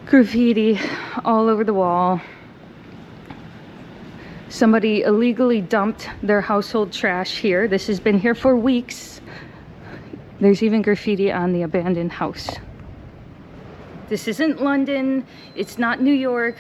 Graffiti all over the wall. Somebody illegally dumped their household trash here. This has been here for weeks. There's even graffiti on the abandoned house. This isn't London. It's not New York.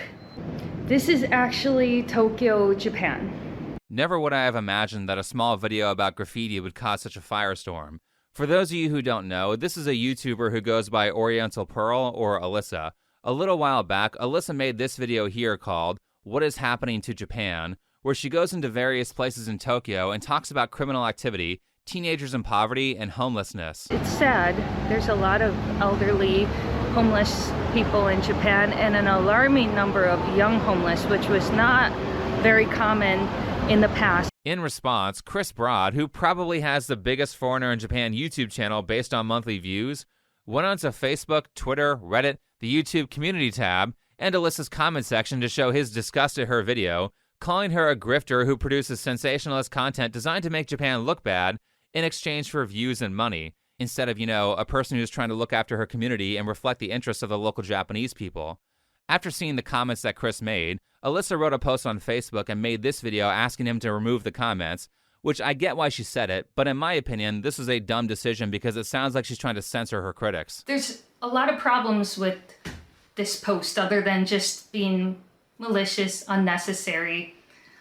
This is actually Tokyo, Japan. Never would I have imagined that a small video about graffiti would cause such a firestorm. For those of you who don't know, this is a YouTuber who goes by Oriental Pearl, or Alyssa. A little while back, Alyssa made this video here called "What is Happening to Japan?", where she goes into various places in Tokyo and talks about criminal activity, teenagers in poverty, and homelessness. It's sad. There's a lot of elderly, homeless people in Japan, and an alarming number of young homeless, which was not very common in the past. In response, Chris Broad, who probably has the biggest foreigner in Japan YouTube channel based on monthly views, went onto Facebook, Twitter, Reddit, the YouTube community tab, and Alyssa's comment section to show his disgust at her video, calling her a grifter who produces sensationalist content designed to make Japan look bad in exchange for views and money, instead of, a person who's trying to look after her community and reflect the interests of the local Japanese people. After seeing the comments that Chris made, Alyssa wrote a post on Facebook and made this video asking him to remove the comments, which I get why she said it, but in my opinion, this is a dumb decision because it sounds like she's trying to censor her critics. There's a lot of problems with this post other than just being malicious, unnecessary.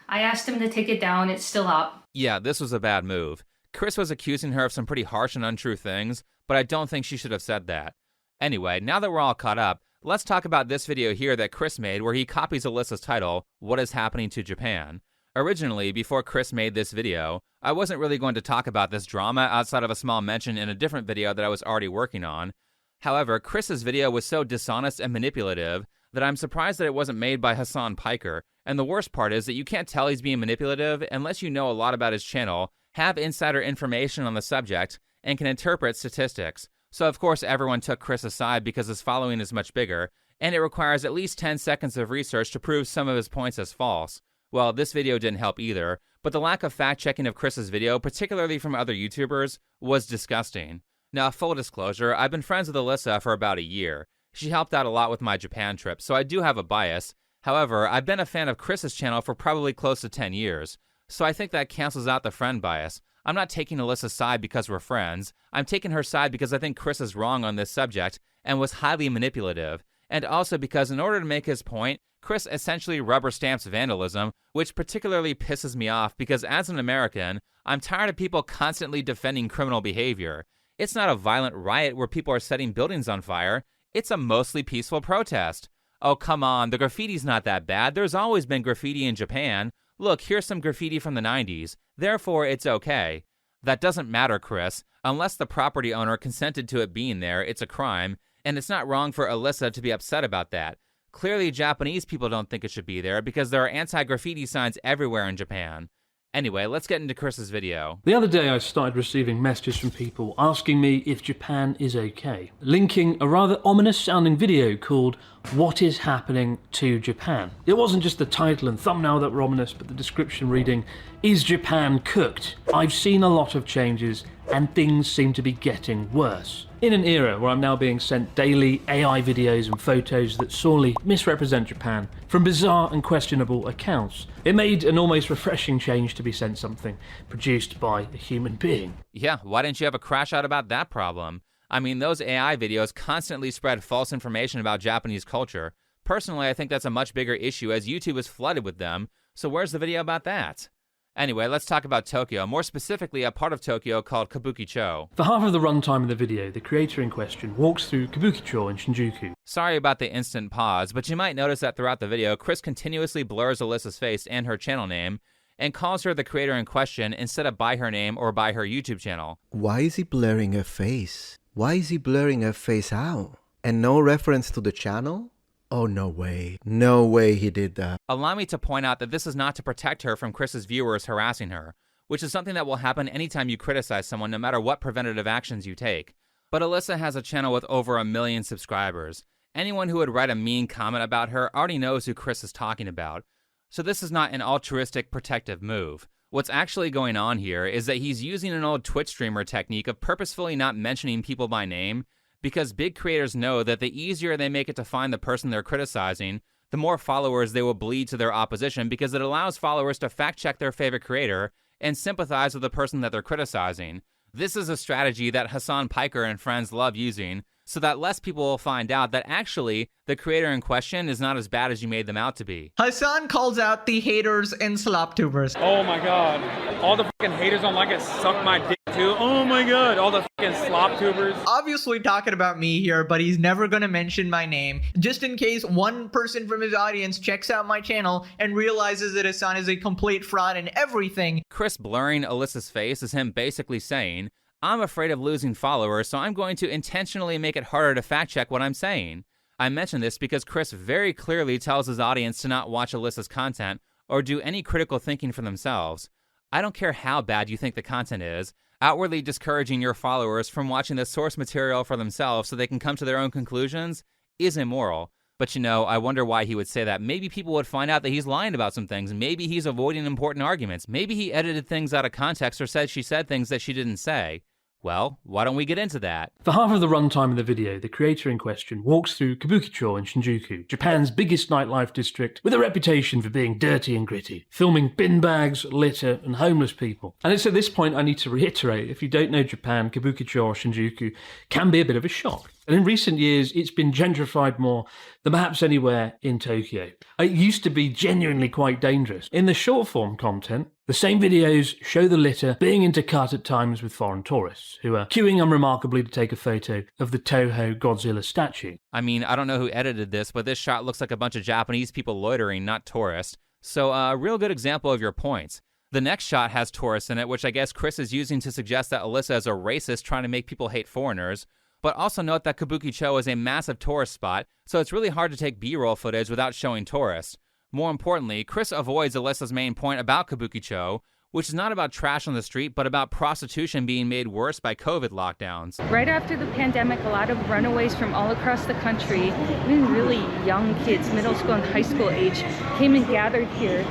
I asked him to take it down, it's still up. Yeah, this was a bad move. Chris was accusing her of some pretty harsh and untrue things, but I don't think she should have said that. Anyway, now that we're all caught up, let's talk about this video here that Chris made where he copies Alyssa's title, "What is Happening to Japan?" Originally, before Chris made this video, I wasn't really going to talk about this drama outside of a small mention in a different video that I was already working on. However, Chris's video was so dishonest and manipulative that I'm surprised that it wasn't made by Hassan Piker, and the worst part is that you can't tell he's being manipulative unless you know a lot about his channel, have insider information on the subject, and can interpret statistics. So of course everyone took Chris aside because his following is much bigger, and it requires at least 10 seconds of research to prove some of his points as false. Well, this video didn't help either, but the lack of fact-checking of Chris's video, particularly from other YouTubers, was disgusting. Now, full disclosure, I've been friends with Alyssa for about a year. She helped out a lot with my Japan trip, so I do have a bias. However, I've been a fan of Chris's channel for probably close to 10 years, so I think that cancels out the friend bias. I'm not taking Alyssa's side because we're friends. I'm taking her side because I think Chris is wrong on this subject and was highly manipulative, and also because in order to make his point, Chris essentially rubber stamps vandalism, which particularly pisses me off because as an American, I'm tired of people constantly defending criminal behavior. It's not a violent riot where people are setting buildings on fire. It's a mostly peaceful protest. Oh, come on, the graffiti's not that bad. There's always been graffiti in Japan. Look, here's some graffiti from the 90s. Therefore, it's okay. That doesn't matter, Chris. Unless the property owner consented to it being there, it's a crime, and it's not wrong for Alyssa to be upset about that. Clearly, Japanese people don't think it should be there because there are anti-graffiti signs everywhere in Japan. Anyway, let's get into Chris's video. The other day I started receiving messages from people asking me if Japan is okay, linking a rather ominous sounding video called "What is Happening to Japan?" It wasn't just the title and thumbnail that were ominous, but the description reading, "Is Japan cooked? I've seen a lot of changes and things seem to be getting worse." In an era where I'm now being sent daily AI videos and photos that sorely misrepresent Japan from bizarre and questionable accounts, it made an almost refreshing change to be sent something produced by a human being. Yeah, why didn't you have a crash out about that problem? I mean, those AI videos constantly spread false information about Japanese culture. Personally, I think that's a much bigger issue as YouTube is flooded with them, so where's the video about that? Anyway, let's talk about Tokyo, more specifically a part of Tokyo called Kabukicho. For half of the runtime of the video, the creator in question walks through Kabukicho in Shinjuku. Sorry about the instant pause, but you might notice that throughout the video, Chris continuously blurs Alyssa's face and her channel name, and calls her the creator in question instead of by her name or by her YouTube channel. Why is he blurring her face? Why is he blurring her face out? And no reference to the channel? Oh, no way. No way he did that. Allow me to point out that this is not to protect her from Chris's viewers harassing her, which is something that will happen anytime you criticize someone no matter what preventative actions you take. But Alyssa has a channel with over 1 million subscribers. Anyone who would write a mean comment about her already knows who Chris is talking about. So this is not an altruistic protective move. What's actually going on here is that he's using an old Twitch streamer technique of purposefully not mentioning people by name because big creators know that the easier they make it to find the person they're criticizing, the more followers they will bleed to their opposition, because it allows followers to fact-check their favorite creator and sympathize with the person that they're criticizing. This is a strategy that Hassan Piker and friends love using, so that less people will find out that actually the creator in question is not as bad as you made them out to be. Hassan calls out the haters and sloptubers. Oh my god. All the fucking haters don't like it suck my dick too. Oh my god. All the fucking sloptubers. Obviously talking about me here, but he's never gonna mention my name, just in case one person from his audience checks out my channel and realizes that Hassan is a complete fraud and everything. Chris blurring Alyssa's face is him basically saying, I'm afraid of losing followers, so I'm going to intentionally make it harder to fact-check what I'm saying. I mention this because Chris very clearly tells his audience to not watch Alyssa's content or do any critical thinking for themselves. I don't care how bad you think the content is, outwardly discouraging your followers from watching the source material for themselves so they can come to their own conclusions is immoral. But I wonder why he would say that. Maybe people would find out that he's lying about some things. Maybe he's avoiding important arguments. Maybe he edited things out of context or said she said things that she didn't say. Well, why don't we get into that? For half of the runtime of the video, the creator in question walks through Kabukicho in Shinjuku, Japan's biggest nightlife district, with a reputation for being dirty and gritty, filming bin bags, litter, and homeless people. And it's at this point I need to reiterate, if you don't know Japan, Kabukicho or Shinjuku can be a bit of a shock. And in recent years, it's been gentrified more than perhaps anywhere in Tokyo. It used to be genuinely quite dangerous. In the short form content, the same videos show the litter being intercut at times with foreign tourists, who are queuing unremarkably to take a photo of the Toho Godzilla statue. I mean, I don't know who edited this, but this shot looks like a bunch of Japanese people loitering, not tourists. So a real good example of your points. The next shot has tourists in it, which I guess Chris is using to suggest that Alyssa is a racist trying to make people hate foreigners. But also note that Kabukicho is a massive tourist spot, so it's really hard to take B-roll footage without showing tourists. More importantly, Chris avoids Alyssa's main point about Kabukicho, which is not about trash on the street, but about prostitution being made worse by COVID lockdowns. Right after the pandemic, a lot of runaways from all across the country, even really young kids, middle school and high school age, came and gathered here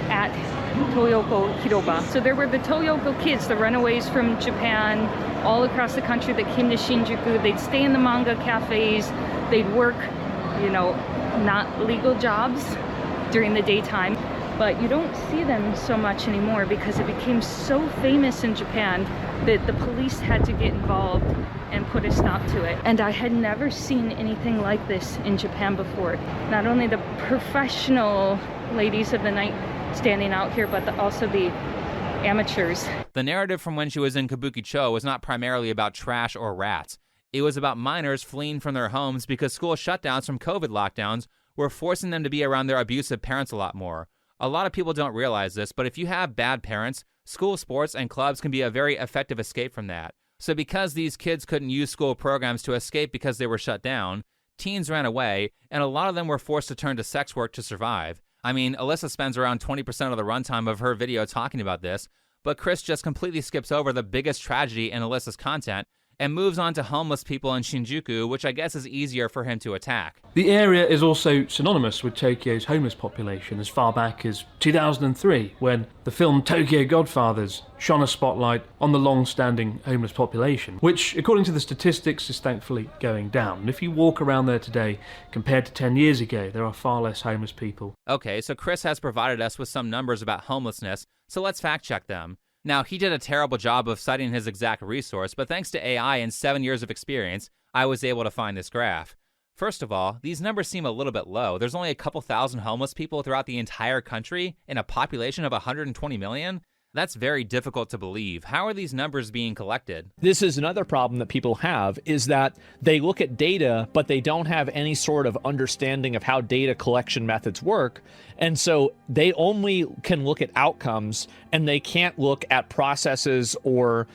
at Toyoko Hiroba. So there were the Toyoko kids, the runaways from Japan, all across the country that came to Shinjuku. They'd stay in the manga cafes, they'd work, not legal jobs during the daytime. But you don't see them so much anymore because it became so famous in Japan that the police had to get involved and put a stop to it. And I had never seen anything like this in Japan before. Not only the professional ladies of the night standing out here, but also the amateurs. The narrative from when she was in Kabukicho was not primarily about trash or rats. It was about minors fleeing from their homes because school shutdowns from COVID lockdowns were forcing them to be around their abusive parents a lot more. A lot of people don't realize this, but if you have bad parents, school sports and clubs can be a very effective escape from that. So because these kids couldn't use school programs to escape because they were shut down, teens ran away, and a lot of them were forced to turn to sex work to survive. I mean, Alyssa spends around 20% of the runtime of her video talking about this, but Chris just completely skips over the biggest tragedy in Alyssa's content and moves on to homeless people in Shinjuku, which I guess is easier for him to attack. The area is also synonymous with Tokyo's homeless population as far back as 2003, when the film Tokyo Godfathers shone a spotlight on the long-standing homeless population, which, according to the statistics, is thankfully going down. And if you walk around there today, compared to 10 years ago, there are far less homeless people. Okay, so Chris has provided us with some numbers about homelessness, so let's fact-check them. Now, he did a terrible job of citing his exact resource, but thanks to AI and 7 years of experience, I was able to find this graph. First of all, these numbers seem a little bit low. There's only a couple thousand homeless people throughout the entire country in a population of 120 million? That's very difficult to believe. How are these numbers being collected? This is another problem that people have, is that they look at data, but they don't have any sort of understanding of how data collection methods work. And so they only can look at outcomes, and they can't look at processes or,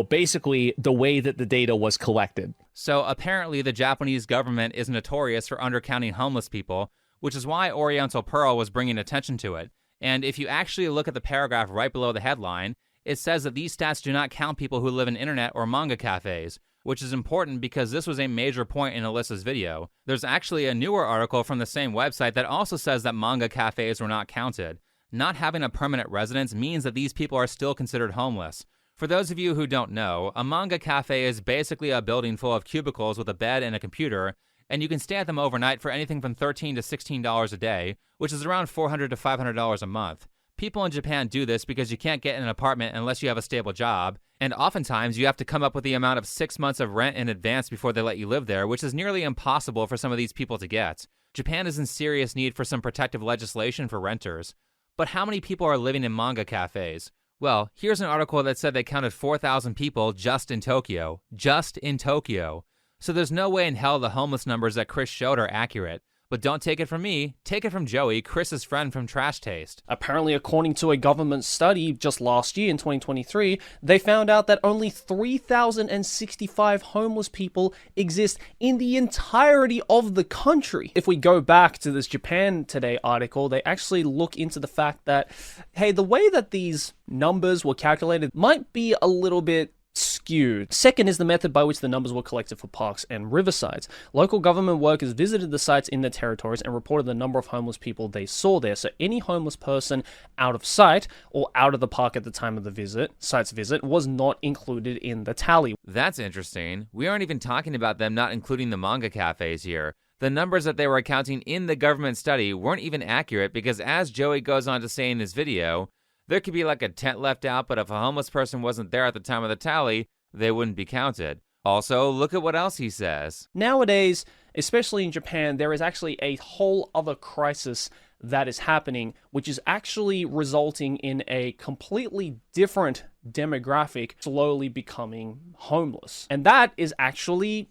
basically the way that the data was collected. So apparently the Japanese government is notorious for undercounting homeless people, which is why Oriental Pearl was bringing attention to it. And if you actually look at the paragraph right below the headline, it says that these stats do not count people who live in internet or manga cafes, which is important because this was a major point in Alyssa's video. There's actually a newer article from the same website that also says that manga cafes were not counted. Not having a permanent residence means that these people are still considered homeless. For those of you who don't know, a manga cafe is basically a building full of cubicles with a bed and a computer, and you can stay at them overnight for anything from $13 to $16 a day, which is around $400 to $500 a month. People in Japan do this because you can't get an apartment unless you have a stable job, and oftentimes you have to come up with the amount of 6 months of rent in advance before they let you live there, which is nearly impossible for some of these people to get. Japan is in serious need for some protective legislation for renters. But how many people are living in manga cafes? Well, here's an article that said they counted 4,000 people just in Tokyo. Just in Tokyo. So there's no way in hell the homeless numbers that Chris showed are accurate. But don't take it from me, take it from Joey, Chris's friend from Trash Taste. Apparently, according to a government study just last year in 2023, they found out that only 3,065 homeless people exist in the entirety of the country. If we go back to this Japan Today article, they actually look into the fact that, hey, the way that these numbers were calculated might be a little bit skewed. Second is the method by which the numbers were collected for parks and riversides. Local government workers visited the sites in their territories and reported the number of homeless people they saw there. So any homeless person out of sight or out of the park at the time of the site's visit was not included in the tally. That's interesting. We aren't even talking about them not including the manga cafes here. The numbers that they were accounting in the government study weren't even accurate because, as Joey goes on to say in his video, there could be like a tent left out, but if a homeless person wasn't there at the time of the tally, they wouldn't be counted. Also, look at what else he says. Nowadays, especially in Japan, there is actually a whole other crisis that is happening, which is actually resulting in a completely different demographic slowly becoming homeless. And that is actually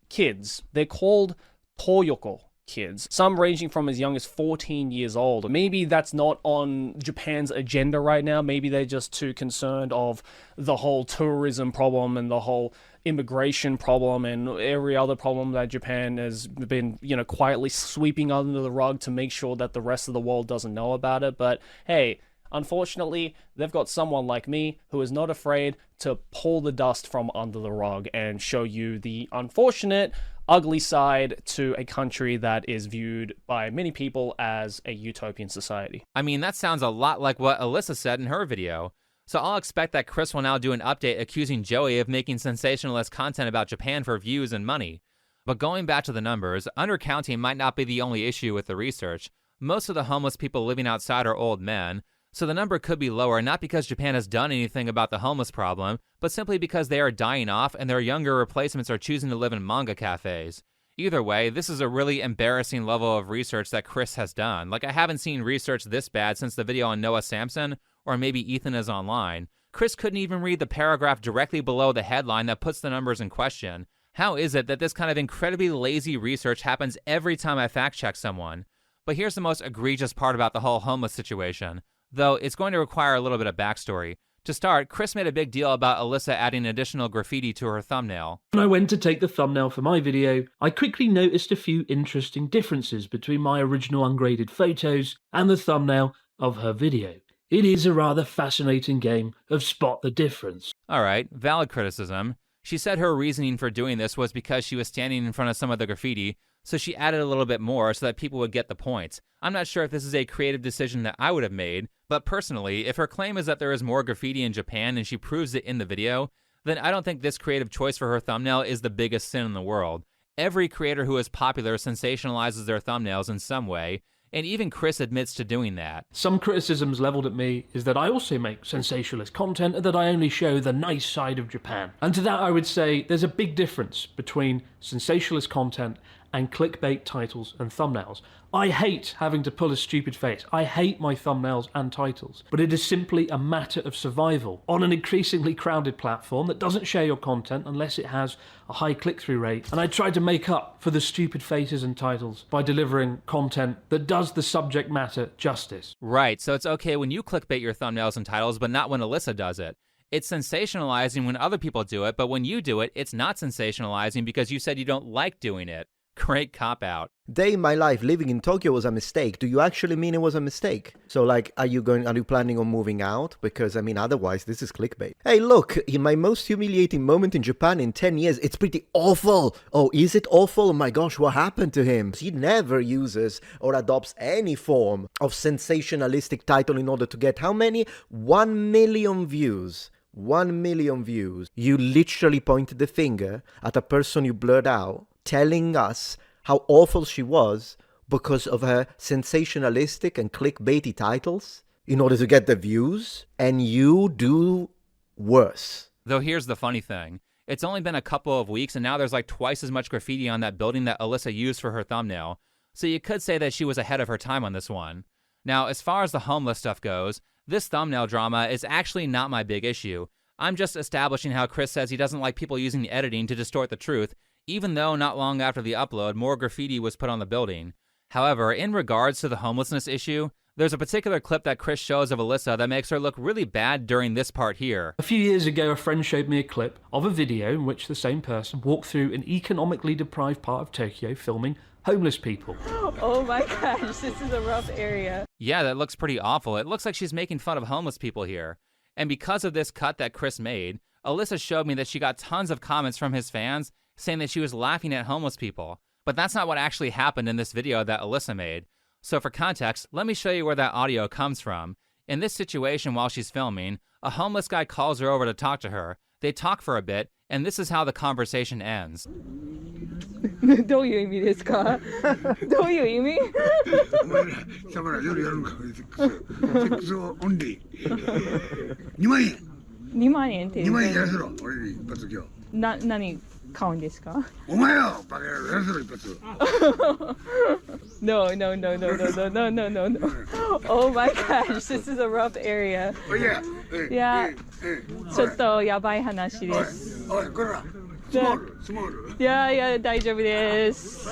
kids. They're called toyoko kids, some ranging from as young as 14 years old. Maybe that's not on Japan's agenda right now. Maybe they're just too concerned of the whole tourism problem and the whole immigration problem and every other problem that Japan has been, quietly sweeping under the rug to make sure that the rest of the world doesn't know about it. But hey, unfortunately, they've got someone like me who is not afraid to pull the dust from under the rug and show you the unfortunate, ugly side to a country that is viewed by many people as a utopian society. I mean, that sounds a lot like what Alyssa said in her video. So I'll expect that Chris will now do an update accusing Joey of making sensationalist content about Japan for views and money. But going back to the numbers, undercounting might not be the only issue with the research. Most of the homeless people living outside are old men, so the number could be lower not because Japan has done anything about the homeless problem, but simply because they are dying off and their younger replacements are choosing to live in manga cafes. Either way, this is a really embarrassing level of research that Chris has done. Like, I haven't seen research this bad since the video on Noah Samson, or maybe Ethan is online. Chris couldn't even read the paragraph directly below the headline that puts the numbers in question. How is it that this kind of incredibly lazy research happens every time I fact check someone? But here's the most egregious part about the whole homeless situation. Though it's going to require a little bit of backstory. To start, Chris made a big deal about Alyssa adding additional graffiti to her thumbnail. When I went to take the thumbnail for my video, I quickly noticed a few interesting differences between my original ungraded photos and the thumbnail of her video. It is a rather fascinating game of spot the difference. Alright, valid criticism. She said her reasoning for doing this was because she was standing in front of some of the graffiti, so she added a little bit more so that people would get the point. I'm not sure if this is a creative decision that I would have made, but personally, if her claim is that there is more graffiti in Japan and she proves it in the video, then I don't think this creative choice for her thumbnail is the biggest sin in the world. Every creator who is popular sensationalizes their thumbnails in some way, and even Chris admits to doing that. Some criticisms leveled at me is that I also make sensationalist content and that I only show the nice side of Japan. And to that I would say there's a big difference between sensationalist content and clickbait titles and thumbnails. I hate having to pull a stupid face. I hate my thumbnails and titles. But it is simply a matter of survival on an increasingly crowded platform that doesn't share your content unless it has a high click-through rate. And I try to make up for the stupid faces and titles by delivering content that does the subject matter justice. Right, so it's okay when you clickbait your thumbnails and titles, but not when Alyssa does it. It's sensationalizing when other people do it, but when you do it, it's not sensationalizing because you said you don't like doing it. Great cop-out. Day in my life living in Tokyo was a mistake. Do you actually mean it was a mistake? So like, are you planning on moving out? Because I mean, otherwise this is clickbait. Hey, look, in my most humiliating moment in Japan in 10 years, it's pretty awful. Oh, is it awful? Oh my gosh, what happened to him? He never uses or adopts any form of sensationalistic title in order to get how many? 1 million views. 1 million views. You literally pointed the finger at a person you blurred out, telling us how awful she was because of her sensationalistic and clickbaity titles in order to get the views, and you do worse. Though here's the funny thing. It's only been a couple of weeks and now there's like twice as much graffiti on that building that Alyssa used for her thumbnail. So you could say that she was ahead of her time on this one. Now, as far as the homeless stuff goes, this thumbnail drama is actually not my big issue. I'm just establishing how Chris says he doesn't like people using editing to distort the truth, even though not long after the upload, more graffiti was put on the building. However, in regards to the homelessness issue, there's a particular clip that Chris shows of Alyssa that makes her look really bad during this part here. A few years ago, a friend showed me a clip of a video in which the same person walked through an economically deprived part of Tokyo filming homeless people. Oh my gosh, this is a rough area. Yeah, that looks pretty awful. It looks like she's making fun of homeless people here. And because of this cut that Chris made, Alyssa showed me that she got tons of comments from his fans saying that she was laughing at homeless people. But that's not what actually happened in this video that Alyssa made. So for context, let me show you where that audio comes from. In this situation while she's filming, a homeless guy calls her over to talk to her. They talk for a bit, and this is how the conversation ends. どういう意味ですか？どういう意味？お前ら、さばら夜やるんか、セックスオンリー。2万円。2万円っていう。2万円やらせろ、俺に一発今日。何買うんですか？お前よ、バカ野郎やらせろ一発。No. Oh my gosh, this is a rough area. Oh yeah. Yeah. ちょっとやばい話です。おい、こら。Small. Yeah, 大丈夫です。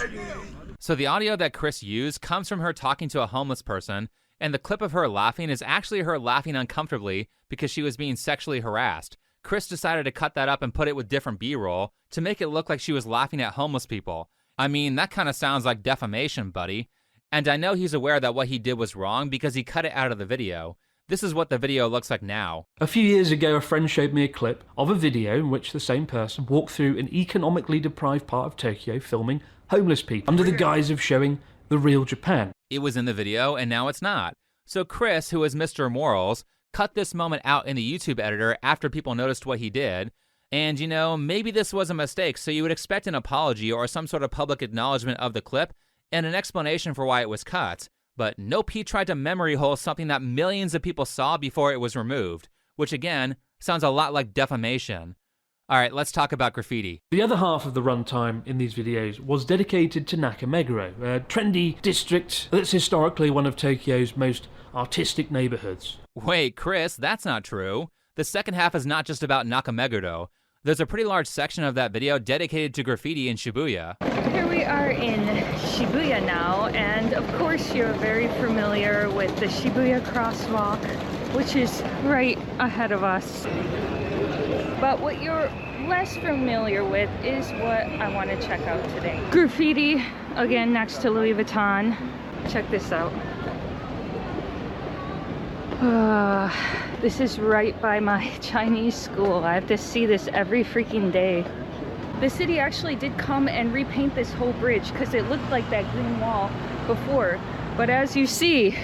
So the audio that Chris used comes from her talking to a homeless person, and the clip of her laughing is actually her laughing uncomfortably because she was being sexually harassed. Chris decided to cut that up and put it with different B-roll to make it look like she was laughing at homeless people. I mean, that kind of sounds like defamation, buddy. And I know he's aware that what he did was wrong because he cut it out of the video. This is what the video looks like now. A few years ago, a friend showed me a clip of a video in which the same person walked through an economically deprived part of Tokyo filming homeless people under the guise of showing the real Japan. It was in the video, and now it's not. So Chris, who is Mr. Morals, cut this moment out in the YouTube editor after people noticed what he did. And, you know, maybe this was a mistake, so you would expect an apology or some sort of public acknowledgement of the clip and an explanation for why it was cut. But nope, he tried to memory hole something that millions of people saw before it was removed, which again, sounds a lot like defamation. Alright, let's talk about graffiti. The other half of the runtime in these videos was dedicated to Nakameguro, a trendy district that's historically one of Tokyo's most artistic neighborhoods. Wait, Chris, that's not true. The second half is not just about Nakameguro. There's a pretty large section of that video dedicated to graffiti in Shibuya. Here we are in Shibuya now, and of course you're very familiar with the Shibuya crosswalk, which is right ahead of us. But what you're less familiar with is what I want to check out today. Graffiti, again next to Louis Vuitton. Check this out. This is right by my Chinese school. I have to see this every freaking day. The city actually did come and repaint this whole bridge because it looked like that green wall before. But as you see,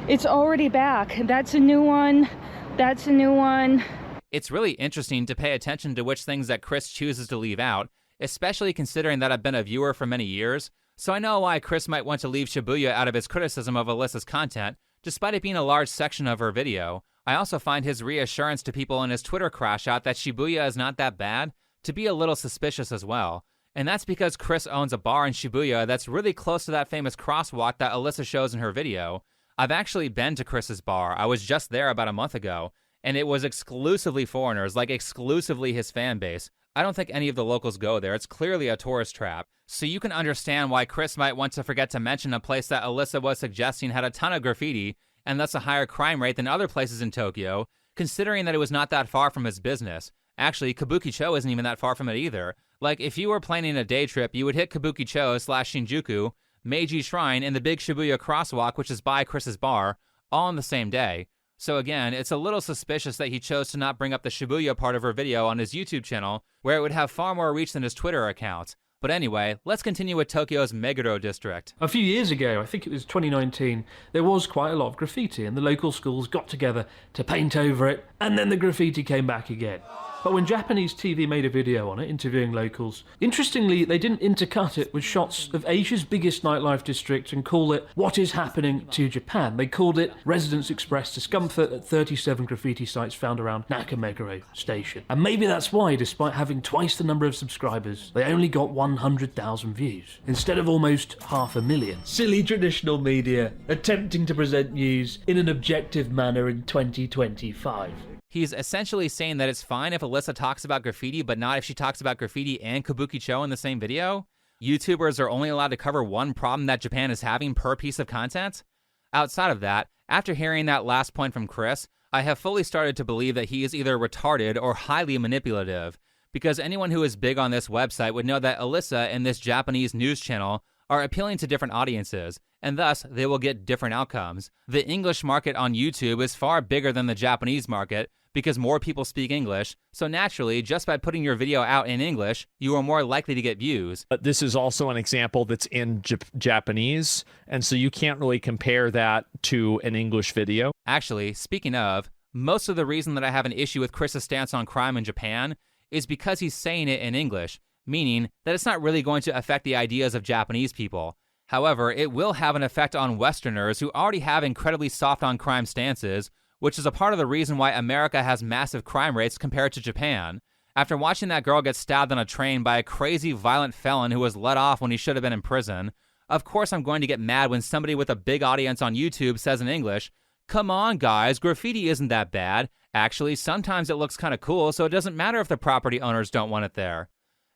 it's already back. That's a new one. That's a new one. It's really interesting to pay attention to which things that Chris chooses to leave out, especially considering that I've been a viewer for many years. So I know why Chris might want to leave Shibuya out of his criticism of Alyssa's content, despite it being a large section of her video. I also find his reassurance to people in his Twitter crash out that Shibuya is not that bad to be a little suspicious as well. And that's because Chris owns a bar in Shibuya that's really close to that famous crosswalk that Alyssa shows in her video. I've actually been to Chris's bar. I was just there about a month ago, and it was exclusively foreigners, like exclusively his fan base. I don't think any of the locals go there. It's clearly a tourist trap. So you can understand why Chris might want to forget to mention a place that Alyssa was suggesting had a ton of graffiti and thus a higher crime rate than other places in Tokyo, considering that it was not that far from his business. Actually, Kabukicho isn't even that far from it either. Like, if you were planning a day trip, you would hit Kabukicho/Shinjuku, Meiji Shrine, and the big Shibuya crosswalk, which is by Chris's bar, all on the same day. So again, it's a little suspicious that he chose to not bring up the Shibuya part of her video on his YouTube channel, where it would have far more reach than his Twitter account. But anyway, let's continue with Tokyo's Meguro district. A few years ago, I think it was 2019, there was quite a lot of graffiti and the local schools got together to paint over it, and then the graffiti came back again. But when Japanese TV made a video on it, interviewing locals, interestingly, they didn't intercut it with shots of Asia's biggest nightlife district and call it What is Happening to Japan. They called it Residents Express Discomfort at 37 graffiti sites found around Nakameguro Station. And maybe that's why, despite having twice the number of subscribers, they only got 100,000 views, instead of almost 500,000. Silly traditional media attempting to present news in an objective manner in 2025. He's essentially saying that it's fine if Alyssa talks about graffiti, but not if she talks about graffiti and kabukicho in the same video? YouTubers are only allowed to cover one problem that Japan is having per piece of content? Outside of that, after hearing that last point from Chris, I have fully started to believe that he is either retarded or highly manipulative, because anyone who is big on this website would know that Alyssa and this Japanese news channel are appealing to different audiences, and thus they will get different outcomes. The English market on YouTube is far bigger than the Japanese market, because more people speak English, so naturally, just by putting your video out in English, you are more likely to get views. But this is also an example that's in Japanese, and so you can't really compare that to an English video. Actually, speaking of, most of the reason that I have an issue with Chris's stance on crime in Japan is because he's saying it in English, meaning that it's not really going to affect the ideas of Japanese people. However, it will have an effect on Westerners who already have incredibly soft on crime stances, which is a part of the reason why America has massive crime rates compared to Japan. After watching that girl get stabbed on a train by a crazy violent felon who was let off when he should have been in prison, of course I'm going to get mad when somebody with a big audience on YouTube says in English, "Come on guys, graffiti isn't that bad. Actually, sometimes it looks kind of cool, so it doesn't matter if the property owners don't want it there."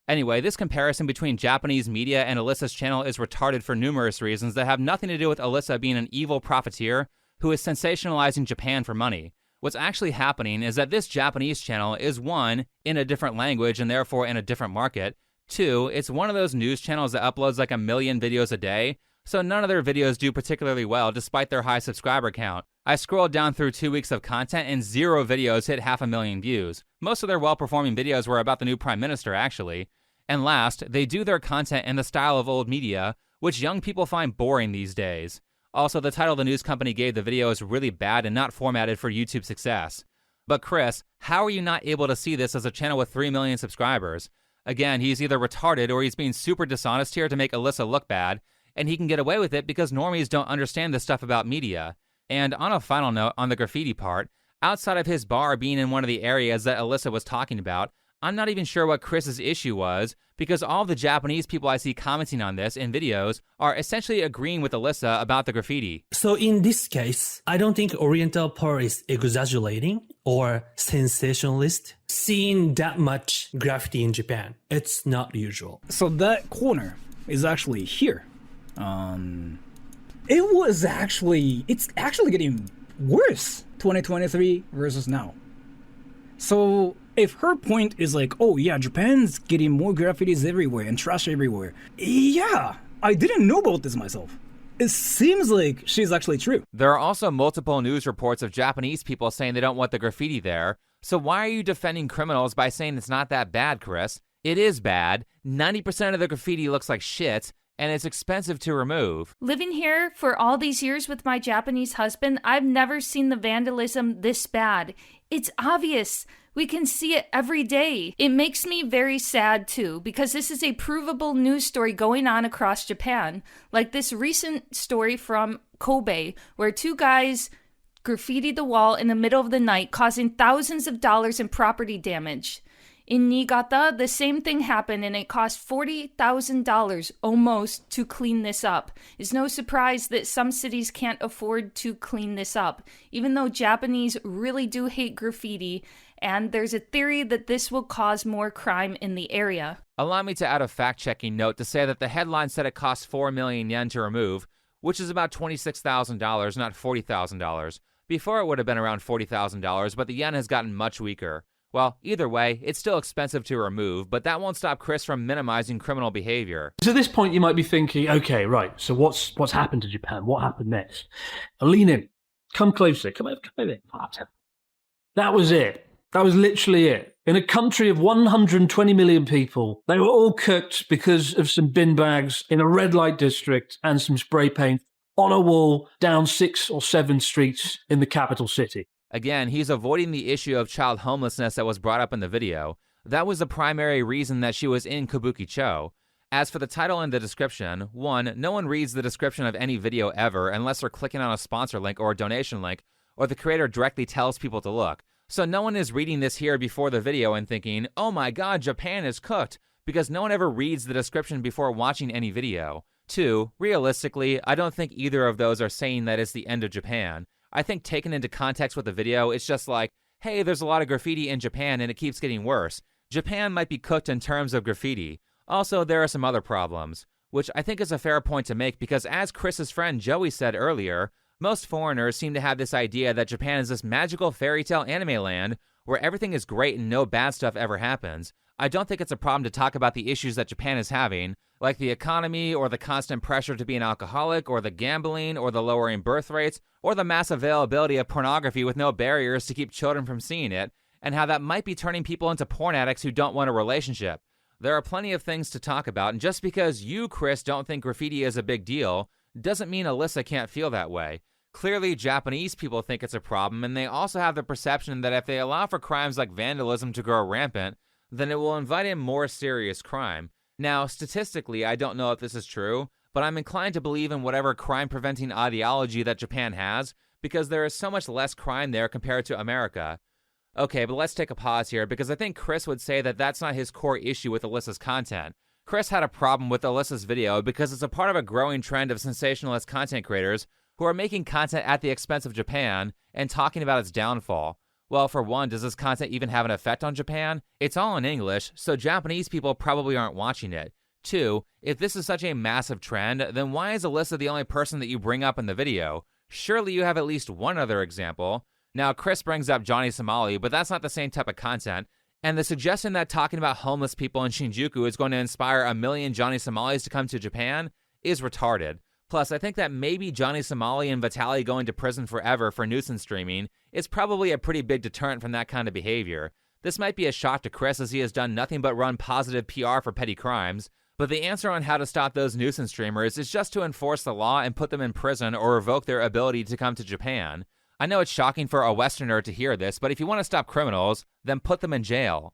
Anyway, this comparison between Japanese media and Alyssa's channel is retarded for numerous reasons that have nothing to do with Alyssa being an evil profiteer who is sensationalizing Japan for money. What's actually happening is that this Japanese channel is, one, in a different language and therefore in a different market. Two, it's one of those news channels that uploads like 1 million videos a day, so none of their videos do particularly well despite their high subscriber count. I scrolled down through 2 weeks of content and 0 videos hit 500,000 views. Most of their well-performing videos were about the new prime minister, actually. And last, they do their content in the style of old media, which young people find boring these days. Also, the title the news company gave the video is really bad and not formatted for YouTube success. But Chris, how are you not able to see this as a channel with 3 million subscribers? Again, he's either retarded or he's being super dishonest here to make Alyssa look bad, and he can get away with it because normies don't understand this stuff about media. And on a final note on the graffiti part, outside of his bar being in one of the areas that Alyssa was talking about, I'm not even sure what Chris's issue was, because all the Japanese people I see commenting on this in videos are essentially agreeing with Alyssa about the graffiti. So in this case, I don't think Oriental Pearl is exaggerating or sensationalist. Seeing that much graffiti in Japan, it's not usual. So that corner is actually here. It's actually getting worse 2023 versus now. So if her point is like, oh yeah, Japan's getting more graffitis everywhere and trash everywhere. Yeah, I didn't know about this myself. It seems like she's actually true. There are also multiple news reports of Japanese people saying they don't want the graffiti there. So why are you defending criminals by saying it's not that bad, Chris? It is bad. 90% of the graffiti looks like shit, and it's expensive to remove. Living here for all these years with my Japanese husband, I've never seen the vandalism this bad. It's obvious. We can see it every day. It makes me very sad too, because this is a provable news story going on across Japan. Like this recent story from Kobe, where 2 guys graffitied the wall in the middle of the night, causing thousands of dollars in property damage. In Niigata, the same thing happened, and it cost $40,000 almost to clean this up. It's no surprise that some cities can't afford to clean this up, even though Japanese really do hate graffiti, and there's a theory that this will cause more crime in the area. Allow me to add a fact-checking note to say that the headline said it cost 4 million yen to remove, which is about $26,000, not $40,000. Before it would have been around $40,000, but the yen has gotten much weaker. Well, either way, it's still expensive to remove, but that won't stop Chris from minimizing criminal behavior. So at this point, you might be thinking, okay, right, so what's happened to Japan? What happened next? Lean in. Come closer. Come over. That was it. That was literally it. In a country of 120 million people, they were all cooked because of some bin bags in a red light district and some spray paint on a wall down 6 or 7 streets in the capital city. Again, he's avoiding the issue of child homelessness that was brought up in the video. That was the primary reason that she was in Kabuki-cho. As for the title and the description, 1, no one reads the description of any video ever unless they're clicking on a sponsor link or a donation link, or the creator directly tells people to look. So no one is reading this here before the video and thinking, oh my god, Japan is cooked, because no one ever reads the description before watching any video. 2, realistically, I don't think either of those are saying that it's the end of Japan. I think taken into context with the video, it's just like, hey, there's a lot of graffiti in Japan and it keeps getting worse. Japan might be cooked in terms of graffiti. Also, there are some other problems, which I think is a fair point to make because as Chris's friend Joey said earlier, most foreigners seem to have this idea that Japan is this magical fairy tale anime land where everything is great and no bad stuff ever happens. I don't think it's a problem to talk about the issues that Japan is having, like the economy or the constant pressure to be an alcoholic or the gambling or the lowering birth rates or the mass availability of pornography with no barriers to keep children from seeing it, and how that might be turning people into porn addicts who don't want a relationship. There are plenty of things to talk about, and just because you, Chris, don't think graffiti is a big deal, doesn't mean Alyssa can't feel that way. Clearly, Japanese people think it's a problem, and they also have the perception that if they allow for crimes like vandalism to grow rampant, then it will invite in more serious crime. Now, statistically, I don't know if this is true, but I'm inclined to believe in whatever crime-preventing ideology that Japan has, because there is so much less crime there compared to America. Okay, but let's take a pause here, because I think Chris would say that that's not his core issue with Alyssa's content. Chris had a problem with Alyssa's video because it's a part of a growing trend of sensationalist content creators who are making content at the expense of Japan and talking about its downfall. Well, for one, does this content even have an effect on Japan? It's all in English, so Japanese people probably aren't watching it. 2, if this is such a massive trend, then why is Alyssa the only person that you bring up in the video? Surely you have at least one other example. Now, Chris brings up Johnny Somali, but that's not the same type of content. And the suggestion that talking about homeless people in Shinjuku is going to inspire 1 million Johnny Somalis to come to Japan is retarded. Plus, I think that maybe Johnny Somali and Vitaly going to prison forever for nuisance streaming is probably a pretty big deterrent from that kind of behavior. This might be a shock to Chris as he has done nothing but run positive PR for petty crimes, but the answer on how to stop those nuisance streamers is just to enforce the law and put them in prison or revoke their ability to come to Japan. I know it's shocking for a Westerner to hear this, but if you want to stop criminals, then put them in jail.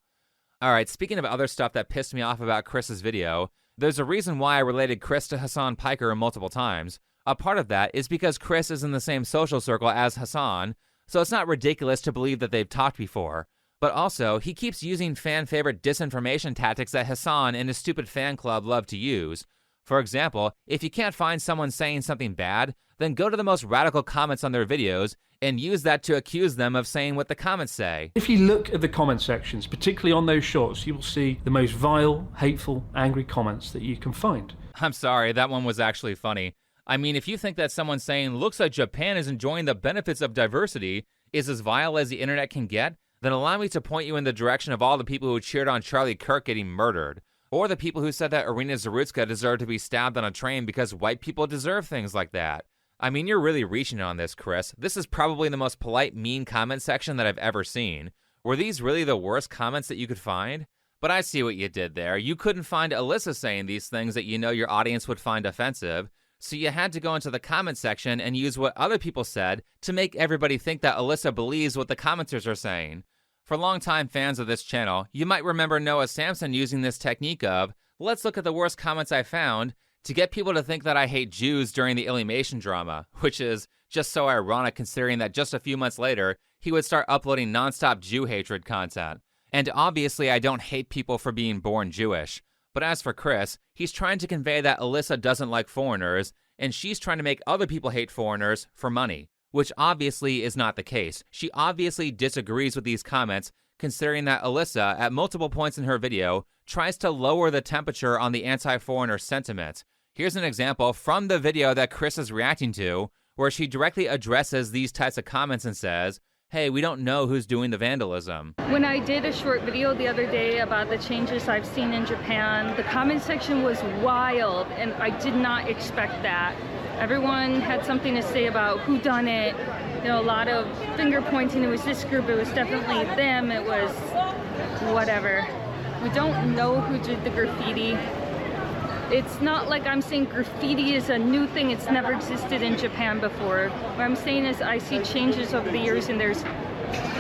Alright, speaking of other stuff that pissed me off about Chris's video, there's a reason why I related Chris to Hassan Piker multiple times. A part of that is because Chris is in the same social circle as Hassan, so it's not ridiculous to believe that they've talked before. But also, he keeps using fan-favorite disinformation tactics that Hassan and his stupid fan club love to use. For example, if you can't find someone saying something bad, then go to the most radical comments on their videos and use that to accuse them of saying what the comments say. If you look at the comment sections, particularly on those shorts, you will see the most vile, hateful, angry comments that you can find. I'm sorry, that one was actually funny. I mean, if you think that someone saying, looks like Japan is enjoying the benefits of diversity, is as vile as the internet can get, then allow me to point you in the direction of all the people who cheered on Charlie Kirk getting murdered. Or the people who said that Irina Zarutska deserved to be stabbed on a train because white people deserve things like that. I mean, you're really reaching on this, Chris. This is probably the most polite, mean comment section that I've ever seen. Were these really the worst comments that you could find? But I see what you did there. You couldn't find Alyssa saying these things that you know your audience would find offensive, so you had to go into the comment section and use what other people said to make everybody think that Alyssa believes what the commenters are saying. For longtime fans of this channel, you might remember Noah Samson using this technique of, let's look at the worst comments I found, to get people to think that I hate Jews during the Illymation drama, which is just so ironic considering that just a few months later, he would start uploading nonstop Jew hatred content. And obviously I don't hate people for being born Jewish. But as for Chris, he's trying to convey that Alyssa doesn't like foreigners, and she's trying to make other people hate foreigners for money, which obviously is not the case. She obviously disagrees with these comments, considering that Alyssa, at multiple points in her video, tries to lower the temperature on the anti-foreigner sentiment. Here's an example from the video that Chris is reacting to, where she directly addresses these types of comments and says, hey, we don't know who's doing the vandalism. When I did a short video the other day about the changes I've seen in Japan, the comment section was wild, and I did not expect that. Everyone had something to say about who done it, you know, a lot of finger pointing. It was this group, it was definitely them, it was whatever. We don't know who did the graffiti. It's not like I'm saying graffiti is a new thing. It's never existed in Japan before. What I'm saying is I see changes over the years, and there's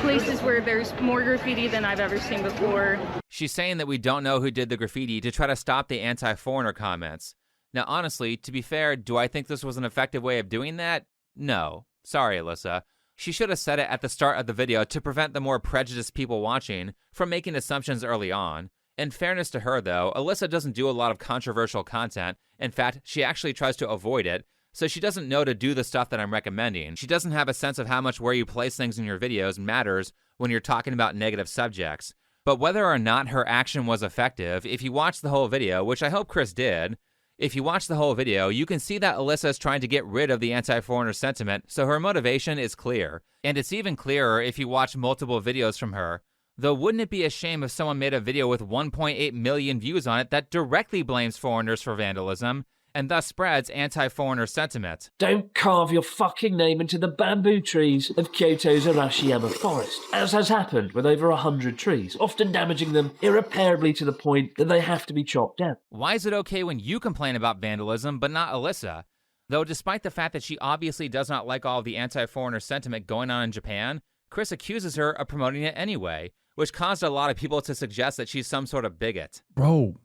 places where there's more graffiti than I've ever seen before. She's saying that we don't know who did the graffiti to try to stop the anti-foreigner comments. Now, honestly, to be fair, do I think this was an effective way of doing that? No. Sorry, Alyssa. She should have said it at the start of the video to prevent the more prejudiced people watching from making assumptions early on. In fairness to her, though, Alyssa doesn't do a lot of controversial content. In fact, she actually tries to avoid it, so she doesn't know to do the stuff that I'm recommending. She doesn't have a sense of how much where you place things in your videos matters when you're talking about negative subjects. But whether or not her action was effective, if you watch the whole video, which I hope Chris did, if you watch the whole video, you can see that Alyssa is trying to get rid of the anti-foreigner sentiment, so her motivation is clear. And it's even clearer if you watch multiple videos from her. Though wouldn't it be a shame if someone made a video with 1.8 million views on it that directly blames foreigners for vandalism, and thus spreads anti-foreigner sentiment? Don't carve your fucking name into the bamboo trees of Kyoto's Arashiyama forest, as has happened with over 100 trees, often damaging them irreparably to the point that they have to be chopped down. Why is it okay when you complain about vandalism, but not Alyssa? Though despite the fact that she obviously does not like all of the anti-foreigner sentiment going on in Japan, Chris accuses her of promoting it anyway, which caused a lot of people to suggest that she's some sort of bigot. Bro,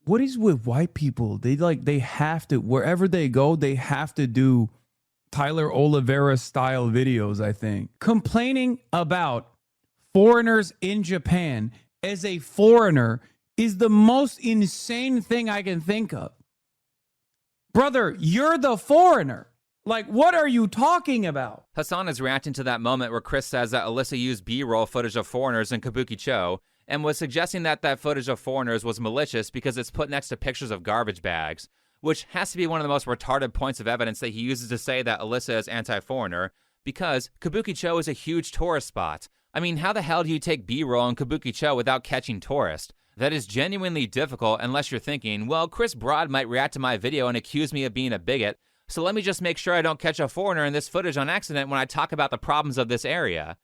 what is with white people? They have to, wherever they go, they have to do Tyler Oliveira style videos, I think. Complaining about foreigners in Japan as a foreigner is the most insane thing I can think of. Brother, you're the foreigner. Like, what are you talking about? Hassan is reacting to that moment where Chris says that Alyssa used B-roll footage of foreigners in Kabuki-cho and was suggesting that that footage of foreigners was malicious because it's put next to pictures of garbage bags, which has to be one of the most retarded points of evidence that he uses to say that Alyssa is anti-foreigner, because Kabuki-cho is a huge tourist spot. I mean, how the hell do you take B-roll in Kabuki-cho without catching tourists? That is genuinely difficult unless you're thinking, well, Chris Broad might react to my video and accuse me of being a bigot, so let me just make sure I don't catch a foreigner in this footage on accident when I talk about the problems of this area.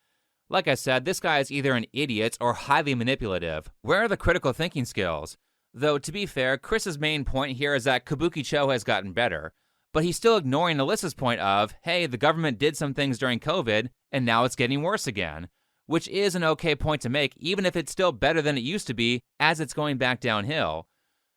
Like I said, this guy is either an idiot or highly manipulative. Where are the critical thinking skills? Though, to be fair, Chris's main point here is that Kabuki-cho has gotten better, but he's still ignoring Alyssa's point of, hey, the government did some things during COVID, and now it's getting worse again. Which is an okay point to make, even if it's still better than it used to be, as it's going back downhill.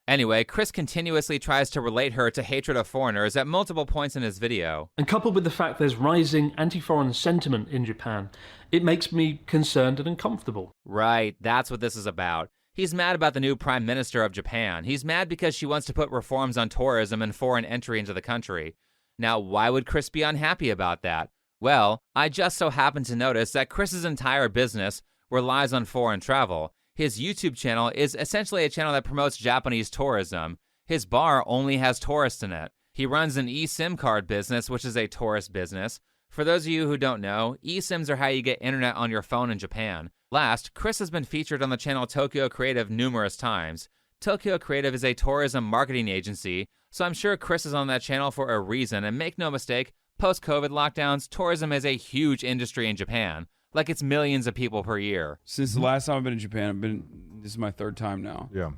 Anyway, Chris continuously tries to relate her to hatred of foreigners at multiple points in his video. And coupled with the fact there's rising anti-foreign sentiment in Japan, it makes me concerned and uncomfortable. Right, that's what this is about. He's mad about the new Prime Minister of Japan. He's mad because she wants to put reforms on tourism and foreign entry into the country. Now, why would Chris be unhappy about that? Well, I just so happen to notice that Chris's entire business relies on foreign travel. His YouTube channel is essentially a channel that promotes Japanese tourism. His bar only has tourists in it. He runs an eSIM card business, which is a tourist business. For those of you who don't know, eSIMs are how you get internet on your phone in Japan. Last, Chris has been featured on the channel Tokyo Creative numerous times. Tokyo Creative is a tourism marketing agency, so I'm sure Chris is on that channel for a reason, and make no mistake, post-COVID lockdowns, tourism is a huge industry in Japan. Like it's millions of people per year. Since the last time I've been in Japan, this is my third time now. Yeah.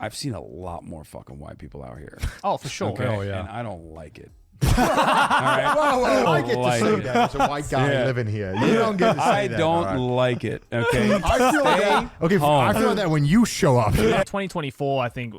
I've seen a lot more fucking white people out here. Oh, for sure. Okay? Oh, yeah. And I don't like it. All right. Whoa, I get to like say it. that as a white guy living here. You don't get to say I that. don't all right? like it. Okay. I feel that. Okay, I feel that when you show up. 2024, I think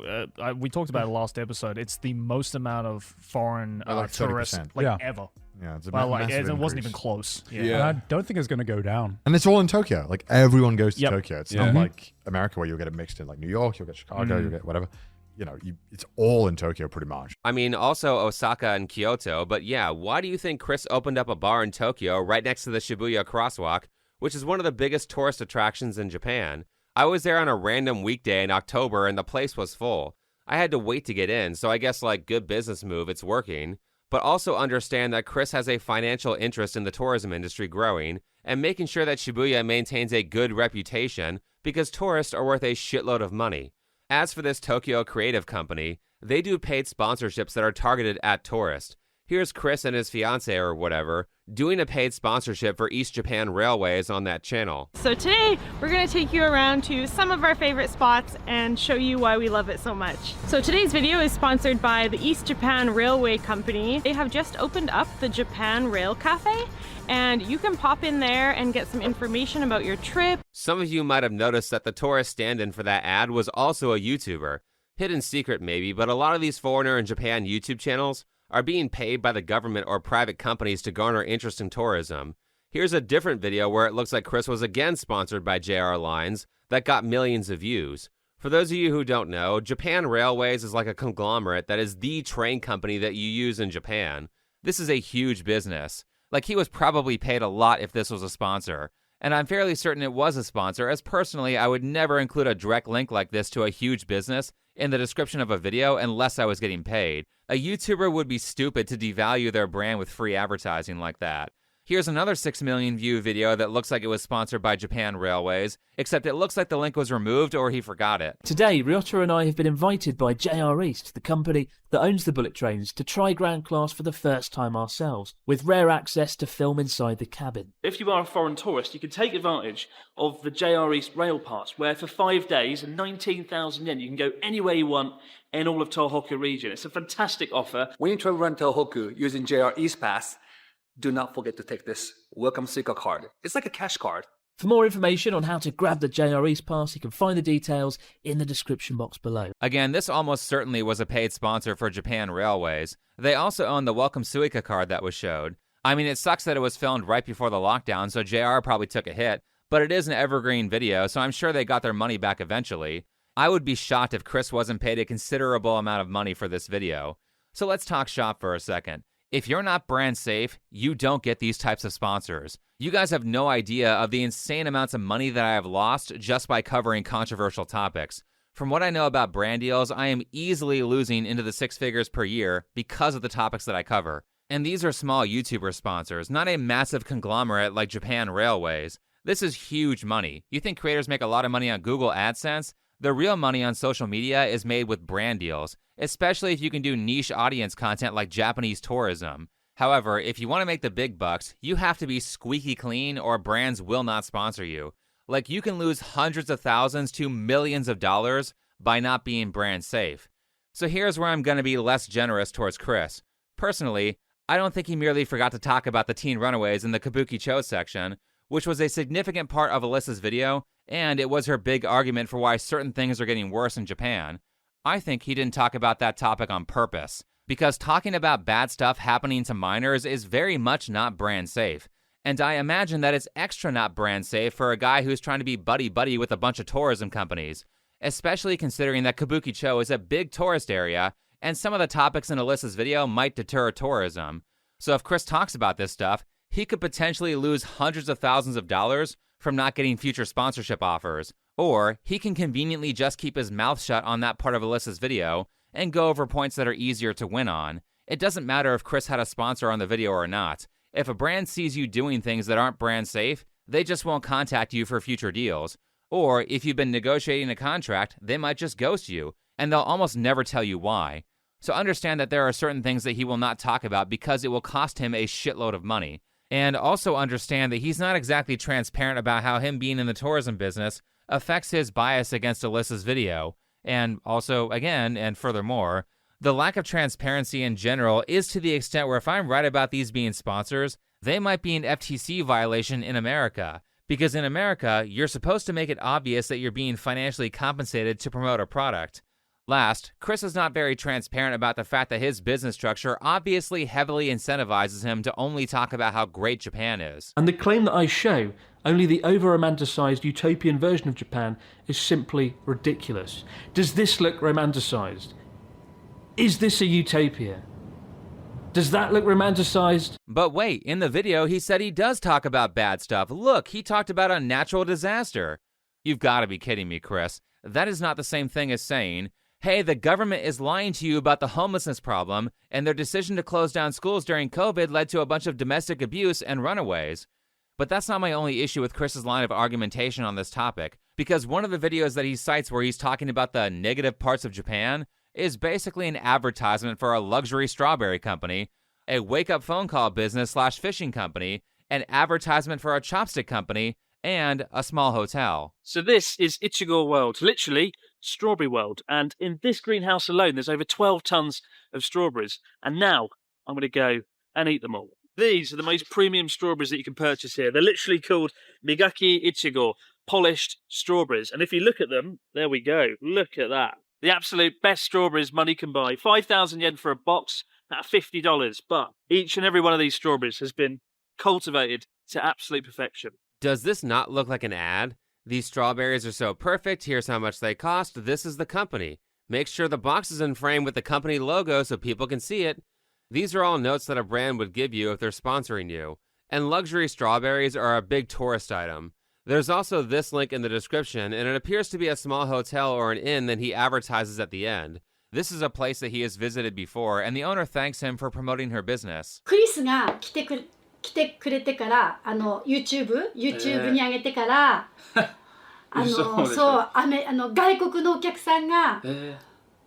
we talked about it last episode. It's the most amount of foreign Like tourists 30%. ever. Yeah, it's a Well, massive it wasn't increase. even close. Yeah. And I don't think it's going to go down. And it's all in Tokyo. Like everyone goes to Yep. Tokyo. It's Yeah. not like America where you'll get it mixed in. Like New York, you'll get Chicago, you'll get whatever. You know, it's all in Tokyo pretty much. I mean, also Osaka and Kyoto, but yeah, why do you think Chris opened up a bar in Tokyo right next to the Shibuya crosswalk, which is one of the biggest tourist attractions in Japan? I was there on a random weekday in October and the place was full. I had to wait to get in, so I guess like good business move, it's working. But also understand that Chris has a financial interest in the tourism industry growing and making sure that Shibuya maintains a good reputation because tourists are worth a shitload of money. As for this Tokyo Creative Company, they do paid sponsorships that are targeted at tourists. Here's Chris and his fiance or whatever doing a paid sponsorship for East Japan Railways on that channel. So today we're going to take you around to some of our favorite spots and show you why we love it so much. So today's video is sponsored by the East Japan Railway Company. They have just opened up the Japan Rail Cafe, and you can pop in there and get some information about your trip. Some of you might have noticed that the tourist stand-in for that ad was also a YouTuber. Hidden secret maybe, but a lot of these foreigner in Japan YouTube channels are being paid by the government or private companies to garner interest in tourism. Here's a different video where it looks like Chris was again sponsored by JR Lines that got millions of views. For those of you who don't know, Japan Railways is like a conglomerate that is the train company that you use in Japan. This is a huge business. Like, he was probably paid a lot if this was a sponsor. And I'm fairly certain it was a sponsor, as personally I would never include a direct link like this to a huge business in the description of a video unless I was getting paid. A YouTuber would be stupid to devalue their brand with free advertising like that. Here's another 6 million view video that looks like it was sponsored by Japan Railways, except it looks like the link was removed or he forgot it. Today, Ryota and I have been invited by JR East, the company that owns the bullet trains, to try ground class for the first time ourselves, with rare access to film inside the cabin. If you are a foreign tourist, you can take advantage of the JR East Rail Pass, where for 5 days and 19,000 yen, you can go anywhere you want in all of Tohoku region. It's a fantastic offer. When you travel around Tohoku using JR East Pass, do not forget to take this Welcome Suica card. It's like a cash card. For more information on how to grab the JR East Pass, you can find the details in the description box below. Again, this almost certainly was a paid sponsor for Japan Railways. They also own the Welcome Suica card that was showed. I mean, it sucks that it was filmed right before the lockdown, so JR probably took a hit, but it is an evergreen video, so I'm sure they got their money back eventually. I would be shocked if Chris wasn't paid a considerable amount of money for this video. So let's talk shop for a second. If you're not brand safe, you don't get these types of sponsors. You guys have no idea of the insane amounts of money that I have lost just by covering controversial topics. From what I know about brand deals, I am easily losing into the 6 figures per year because of the topics that I cover. And these are small YouTuber sponsors, not a massive conglomerate like Japan Railways. This is huge money. You think creators make a lot of money on Google AdSense? The real money on social media is made with brand deals, especially if you can do niche audience content like Japanese tourism. However, if you want to make the big bucks, you have to be squeaky clean or brands will not sponsor you. Like, you can lose hundreds of thousands to millions of dollars by not being brand safe. So here's where I'm going to be less generous towards Chris. Personally, I don't think he merely forgot to talk about the teen runaways in the Kabuki-cho section, which was a significant part of Alyssa's video, and it was her big argument for why certain things are getting worse in Japan. I think he didn't talk about that topic on purpose, because talking about bad stuff happening to minors is very much not brand safe. And I imagine that it's extra not brand safe for a guy who's trying to be buddy-buddy with a bunch of tourism companies, especially considering that Kabuki-cho is a big tourist area, and some of the topics in Alyssa's video might deter tourism. So if Chris talks about this stuff, he could potentially lose hundreds of thousands of dollars from not getting future sponsorship offers, or he can conveniently just keep his mouth shut on that part of Alyssa's video and go over points that are easier to win on. It doesn't matter if Chris had a sponsor on the video or not. If a brand sees you doing things that aren't brand safe, they just won't contact you for future deals. Or if you've been negotiating a contract, they might just ghost you, and they'll almost never tell you why. So understand that there are certain things that he will not talk about because it will cost him a shitload of money. And also understand that he's not exactly transparent about how him being in the tourism business affects his bias against Alyssa's video. And also, again, and furthermore, the lack of transparency in general is to the extent where if I'm right about these being sponsors, they might be an FTC violation in America. Because in America, you're supposed to make it obvious that you're being financially compensated to promote a product. Last, Chris is not very transparent about the fact that his business structure obviously heavily incentivizes him to only talk about how great Japan is. And the claim that I show only the over-romanticized utopian version of Japan is simply ridiculous. Does this look romanticized? Is this a utopia? Does that look romanticized? But wait, in the video he said he does talk about bad stuff. Look, he talked about a natural disaster. You've got to be kidding me, Chris. That is not the same thing as saying, hey, the government is lying to you about the homelessness problem, and their decision to close down schools during COVID led to a bunch of domestic abuse and runaways. But that's not my only issue with Chris's line of argumentation on this topic, because one of the videos that he cites where he's talking about the negative parts of Japan is basically an advertisement for a luxury strawberry company, a wake-up phone call business / fishing company, an advertisement for a chopstick company, and a small hotel. So this is Ichigo World, literally strawberry world. And in this greenhouse alone, there's over 12 tons of strawberries. And now I'm going to go and eat them all. These are the most premium strawberries that you can purchase here. They're literally called Migaki Ichigo, polished strawberries. And if you look at them, there we go. Look at that. The absolute best strawberries money can buy. 5,000 yen for a box at $50. But each and every one of these strawberries has been cultivated to absolute perfection. Does this not look like an ad? These strawberries are so perfect, here's how much they cost, this is the company. Make sure the box is in frame with the company logo so people can see it. These are all notes that a brand would give you if they're sponsoring you. And luxury strawberries are a big tourist item. There's also this link in the description, and it appears to be a small hotel or an inn that he advertises at the end. This is a place that he has visited before, and the owner thanks him for promoting her business. クリスが来てくれてから、YouTube に上げてから、そう、外国のお客さんが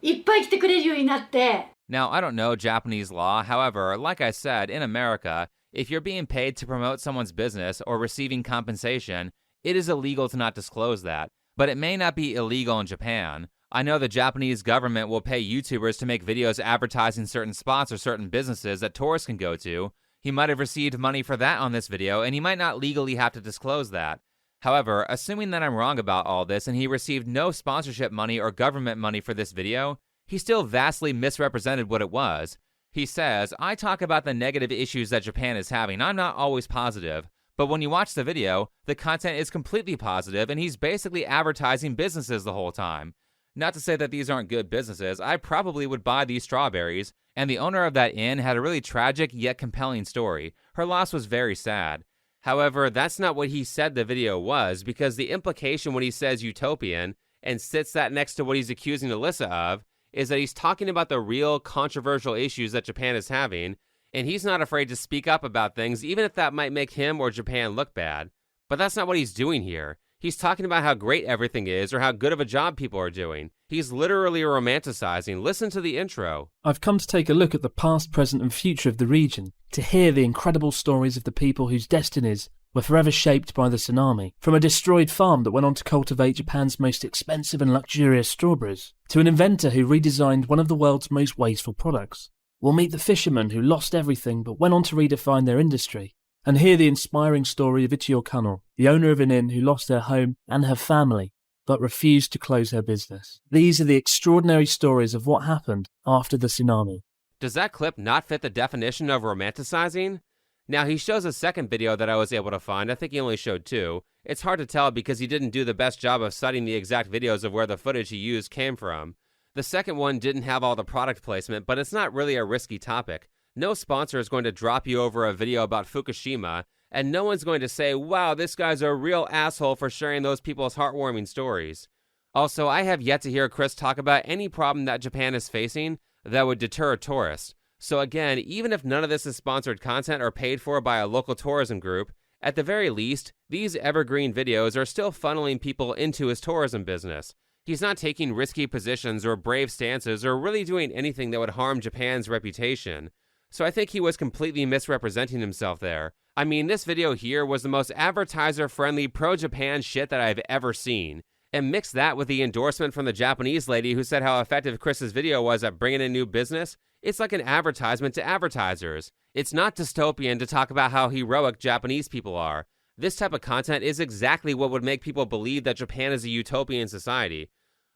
いっぱい来てくれるようになって。Now, I don't know Japanese law. However, like I said, in America, if you're being paid to promote someone's business or receiving compensation, it is illegal to not disclose that. But it may not be illegal in Japan. I know the Japanese government will pay YouTubers to make videos advertising certain spots or certain businesses that tourists can go to. He might have received money for that on this video, and he might not legally have to disclose that. However, assuming that I'm wrong about all this and he received no sponsorship money or government money for this video, he still vastly misrepresented what it was. He says, I talk about the negative issues that Japan is having. I'm not always positive. But when you watch the video, the content is completely positive, and he's basically advertising businesses the whole time. Not to say that these aren't good businesses, I probably would buy these strawberries, and the owner of that inn had a really tragic yet compelling story. Her loss was very sad. However, that's not what he said the video was, because the implication when he says utopian and sits that next to what he's accusing Alyssa of is that he's talking about the real controversial issues that Japan is having, and he's not afraid to speak up about things even if that might make him or Japan look bad. But that's not what he's doing here. He's talking about how great everything is or how good of a job people are doing. He's literally romanticizing. Listen to the intro. I've come to take a look at the past, present and future of the region, to hear the incredible stories of the people whose destinies were forever shaped by the tsunami. From a destroyed farm that went on to cultivate Japan's most expensive and luxurious strawberries, to an inventor who redesigned one of the world's most wasteful products. We'll meet the fishermen who lost everything but went on to redefine their industry, and hear the inspiring story of Ichio Kano, the owner of an inn who lost her home and her family, but refused to close her business. These are the extraordinary stories of what happened after the tsunami. Does that clip not fit the definition of romanticizing? Now, he shows a second video that I was able to find. I think he only showed two. It's hard to tell because he didn't do the best job of citing the exact videos of where the footage he used came from. The second one didn't have all the product placement, but it's not really a risky topic. No sponsor is going to drop you over a video about Fukushima, and no one's going to say, wow, this guy's a real asshole for sharing those people's heartwarming stories. Also, I have yet to hear Chris talk about any problem that Japan is facing that would deter tourists. So again, even if none of this is sponsored content or paid for by a local tourism group, at the very least, these evergreen videos are still funneling people into his tourism business. He's not taking risky positions or brave stances or really doing anything that would harm Japan's reputation. So I think he was completely misrepresenting himself there. I mean, this video here was the most advertiser-friendly pro-Japan shit that I've ever seen. And mix that with the endorsement from the Japanese lady who said how effective Chris's video was at bringing in new business, it's like an advertisement to advertisers. It's not dystopian to talk about how heroic Japanese people are. This type of content is exactly what would make people believe that Japan is a utopian society.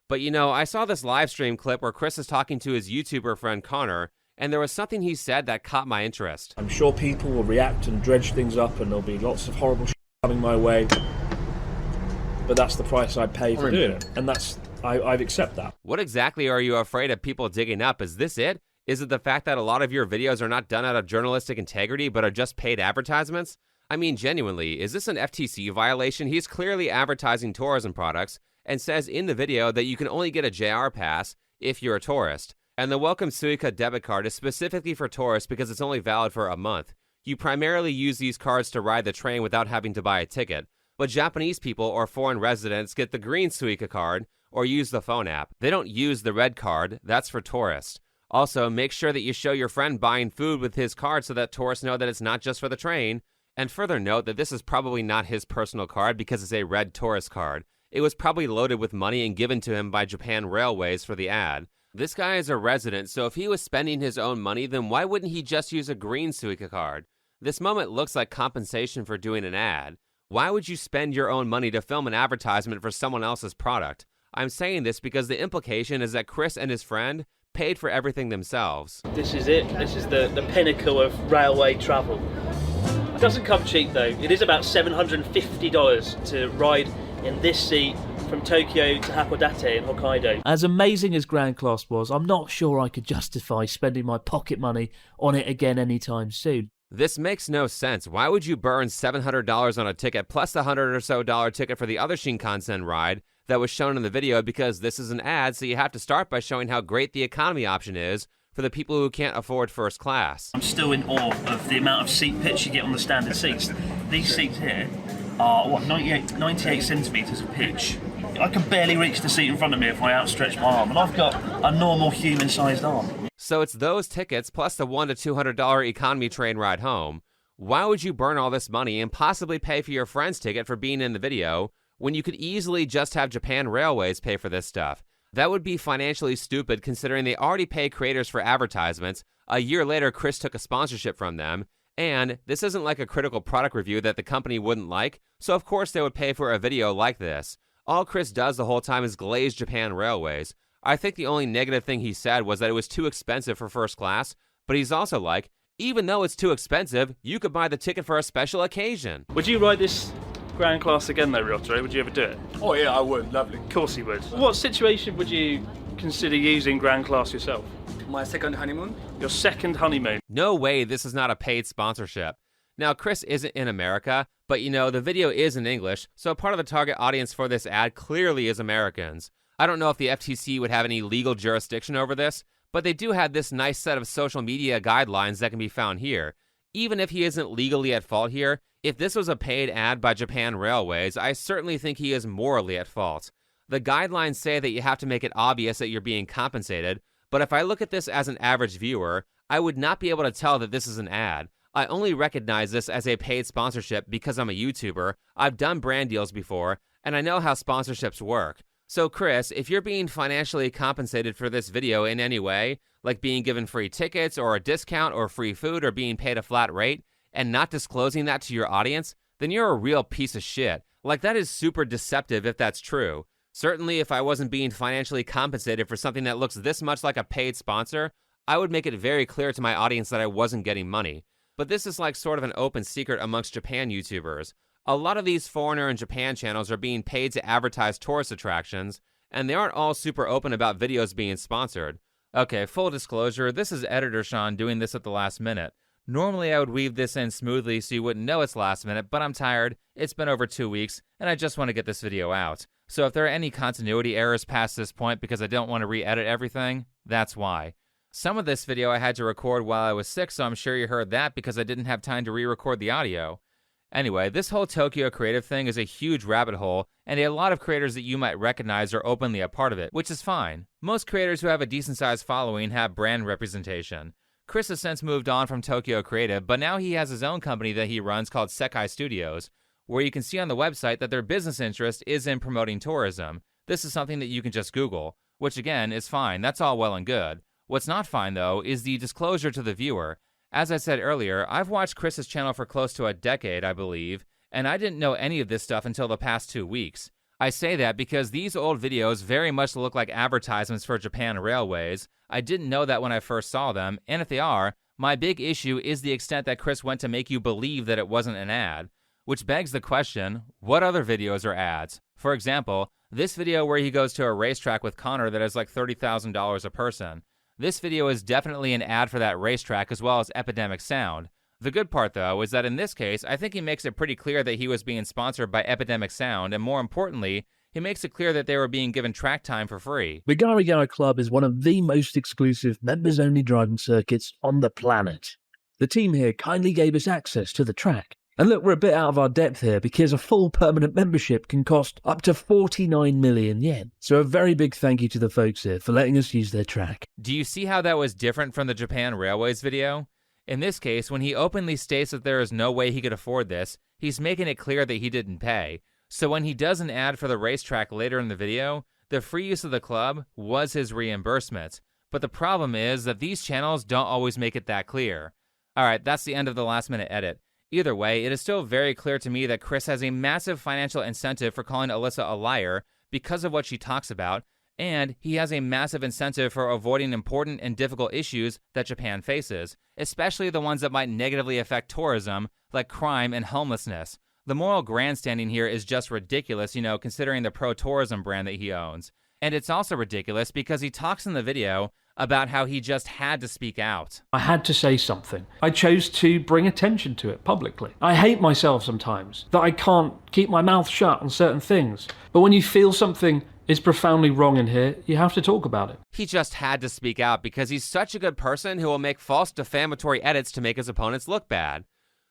But you know, I saw this live stream clip where Chris is talking to his YouTuber friend Connor, and there was something he said that caught my interest. I'm sure people will react and dredge things up and there'll be lots of horrible shit coming my way. But that's the price I pay for doing it. And I accept that. What exactly are you afraid of people digging up? Is this it? Is it the fact that a lot of your videos are not done out of journalistic integrity but are just paid advertisements? I mean, genuinely, is this an FTC violation? He's clearly advertising tourism products and says in the video that you can only get a JR pass if you're a tourist. And the Welcome Suica debit card is specifically for tourists because it's only valid for a month. You primarily use these cards to ride the train without having to buy a ticket. But Japanese people or foreign residents get the green Suica card or use the phone app. They don't use the red card, that's for tourists. Also, make sure that you show your friend buying food with his card so that tourists know that it's not just for the train. And further note that this is probably not his personal card because it's a red tourist card. It was probably loaded with money and given to him by Japan Railways for the ad. This guy is a resident, so if he was spending his own money, then why wouldn't he just use a green Suica card? This moment looks like compensation for doing an ad. Why would you spend your own money to film an advertisement for someone else's product? I'm saying this because the implication is that Chris and his friend paid for everything themselves. This is it. This is the pinnacle of railway travel. It doesn't come cheap though. It is about $750 to ride in this seat from Tokyo to Hakodate in Hokkaido. As amazing as Grand Class was, I'm not sure I could justify spending my pocket money on it again anytime soon. This makes no sense. Why would you burn $700 on a ticket plus the $100 or so ticket for the other Shinkansen ride that was shown in the video, because this is an ad, so you have to start by showing how great the economy option is for the people who can't afford first class. I'm still in awe of the amount of seat pitch you get on the standard seats. These seats here are, 98 centimetres of pitch. I can barely reach the seat in front of me if I outstretch my arm, and I've got a normal human-sized arm. So it's those tickets plus the $100 to $200 economy train ride home. Why would you burn all this money and possibly pay for your friend's ticket for being in the video when you could easily just have Japan Railways pay for this stuff? That would be financially stupid considering they already pay creators for advertisements. A year later, Chris took a sponsorship from them. And this isn't like a critical product review that the company wouldn't like, so of course they would pay for a video like this. All Chris does the whole time is glaze Japan Railways. I think the only negative thing he said was that it was too expensive for first class, but he's also like, even though it's too expensive, you could buy the ticket for a special occasion. Would you ride this Grand Class again though, Ryotaro? Would you ever do it? Oh yeah, I would. Lovely. Of course you would. What situation would you consider using Grand Class yourself? My second honeymoon. Your second honeymoon. No way this is not a paid sponsorship. Now, Chris isn't in America, but you know, the video is in English, so part of the target audience for this ad clearly is Americans. I don't know if the FTC would have any legal jurisdiction over this, but they do have this nice set of social media guidelines that can be found here. Even if he isn't legally at fault here, if this was a paid ad by Japan Railways, I certainly think he is morally at fault. The guidelines say that you have to make it obvious that you're being compensated, but if I look at this as an average viewer, I would not be able to tell that this is an ad. I only recognize this as a paid sponsorship because I'm a YouTuber, I've done brand deals before, and I know how sponsorships work. So Chris, if you're being financially compensated for this video in any way, like being given free tickets or a discount or free food or being paid a flat rate, and not disclosing that to your audience, then you're a real piece of shit. Like, that is super deceptive if that's true. Certainly if I wasn't being financially compensated for something that looks this much like a paid sponsor, I would make it very clear to my audience that I wasn't getting money. But this is like sort of an open secret amongst Japan YouTubers. A lot of these foreigner and Japan channels are being paid to advertise tourist attractions, and they aren't all super open about videos being sponsored. Okay, full disclosure, this is Editor Sean doing this at the last minute. Normally I would weave this in smoothly so you wouldn't know it's last minute, but I'm tired, it's been over 2 weeks, and I just want to get this video out. So if there are any continuity errors past this point because I don't want to re-edit everything, that's why. Some of this video I had to record while I was sick, so I'm sure you heard that because I didn't have time to re-record the audio. Anyway, this whole Tokyo creative thing is a huge rabbit hole, and a lot of creators that you might recognize are openly a part of it, which is fine. Most creators who have a decent-sized following have brand representation. Chris has since moved on from Tokyo Creative, but now he has his own company that he runs called Sekai Studios, where you can see on the website that their business interest is in promoting tourism. This is something that you can just Google, which again is fine, that's all well and good. What's not fine though is the disclosure to the viewer. As I said earlier, I've watched Chris's channel for close to a decade, I believe, and I didn't know any of this stuff until the past 2 weeks. I say that because these old videos very much look like advertisements for Japan Railways. I didn't know that when I first saw them, and if they are, my big issue is the extent that Chris went to make you believe that it wasn't an ad. Which begs the question, what other videos are ads? For example, this video where he goes to a racetrack with Connor that is like $30,000 a person. This video is definitely an ad for that racetrack as well as Epidemic Sound. The good part though is that in this case, I think he makes it pretty clear that he was being sponsored by Epidemic Sound, and more importantly, he makes it clear that they were being given track time for free. The Garigara Club is one of the most exclusive members-only driving circuits on the planet. The team here kindly gave us access to the track, And look, we're a bit out of our depth here because a full permanent membership can cost up to 49 million yen. So a very big thank you to the folks here for letting us use their track. Do you see how that was different from the Japan Railways video? In this case, when he openly states that there is no way he could afford this, he's making it clear that he didn't pay. So when he does an ad for the racetrack later in the video, the free use of the club was his reimbursement. But the problem is that these channels don't always make it that clear. Alright, that's the end of the last minute edit. Either way, it is still very clear to me that Chris has a massive financial incentive for calling Alyssa a liar because of what she talks about, and he has a massive incentive for avoiding important and difficult issues that Japan faces, especially the ones that might negatively affect tourism, like crime and homelessness. The moral grandstanding here is just ridiculous, considering the pro-tourism brand that he owns. And it's also ridiculous because he talks in the video about how he just had to speak out. I had to say something. I chose to bring attention to it publicly. I hate myself sometimes that I can't keep my mouth shut on certain things. But when you feel something is profoundly wrong in here, you have to talk about it. He just had to speak out because he's such a good person who will make false defamatory edits to make his opponents look bad.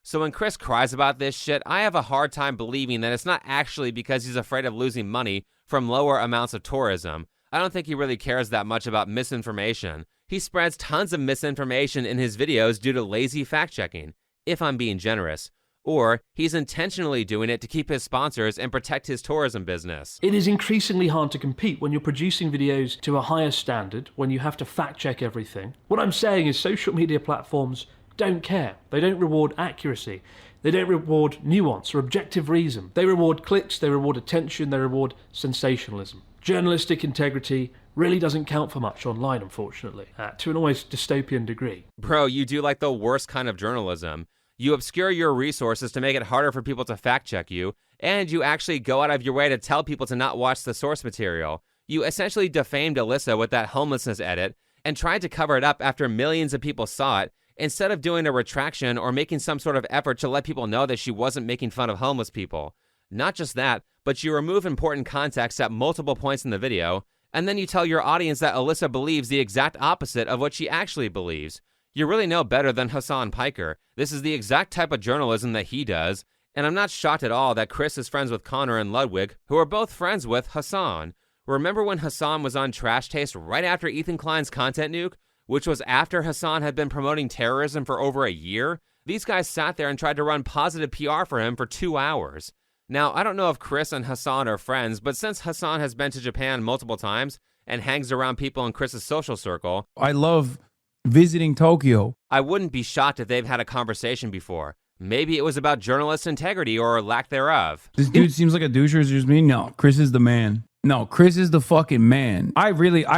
So when Chris cries about this shit, I have a hard time believing that it's not actually because he's afraid of losing money from lower amounts of tourism. I don't think he really cares that much about misinformation. He spreads tons of misinformation in his videos due to lazy fact-checking, if I'm being generous. Or he's intentionally doing it to keep his sponsors and protect his tourism business. It is increasingly hard to compete when you're producing videos to a higher standard, when you have to fact-check everything. What I'm saying is social media platforms don't care. They don't reward accuracy. They don't reward nuance or objective reason. They reward clicks, they reward attention, they reward sensationalism. Journalistic integrity really doesn't count for much online, unfortunately, to an almost dystopian degree. Bro, you do like the worst kind of journalism. You obscure your resources to make it harder for people to fact-check you, and you actually go out of your way to tell people to not watch the source material. You essentially defamed Alyssa with that homelessness edit and tried to cover it up after millions of people saw it, instead of doing a retraction or making some sort of effort to let people know that she wasn't making fun of homeless people. Not just that, but you remove important context at multiple points in the video, and then you tell your audience that Alyssa believes the exact opposite of what she actually believes. You really know better than Hassan Piker. This is the exact type of journalism that he does, and I'm not shocked at all that Chris is friends with Connor and Ludwig, who are both friends with Hassan. Remember when Hassan was on Trash Taste right after Ethan Klein's content nuke, which was after Hassan had been promoting terrorism for over a year? These guys sat there and tried to run positive PR for him for 2 hours. Now, I don't know if Chris and Hassan are friends, but since Hassan has been to Japan multiple times and hangs around people in Chris's social circle, I love visiting Tokyo. I wouldn't be shocked if they've had a conversation before. Maybe it was about journalist integrity or lack thereof. This dude seems like a douche, or is it just me? No, Chris is the man. No, Chris is the fucking man. I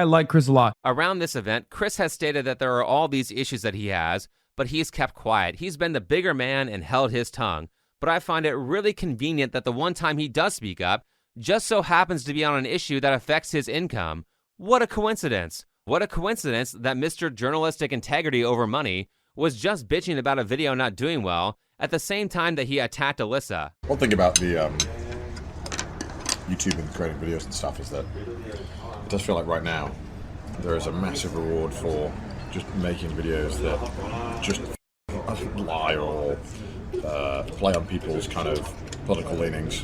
like Chris a lot. Around this event, Chris has stated that there are all these issues that he has, but he's kept quiet. He's been the bigger man and held his tongue. But I find it really convenient that the one time he does speak up just so happens to be on an issue that affects his income. What a coincidence. What a coincidence that Mr. Journalistic Integrity over money was just bitching about a video not doing well at the same time that he attacked Alyssa. One thing about the YouTube and creating videos and stuff is that it does feel like right now there is a massive reward for just making videos that just lie or play on people's kind of political leanings.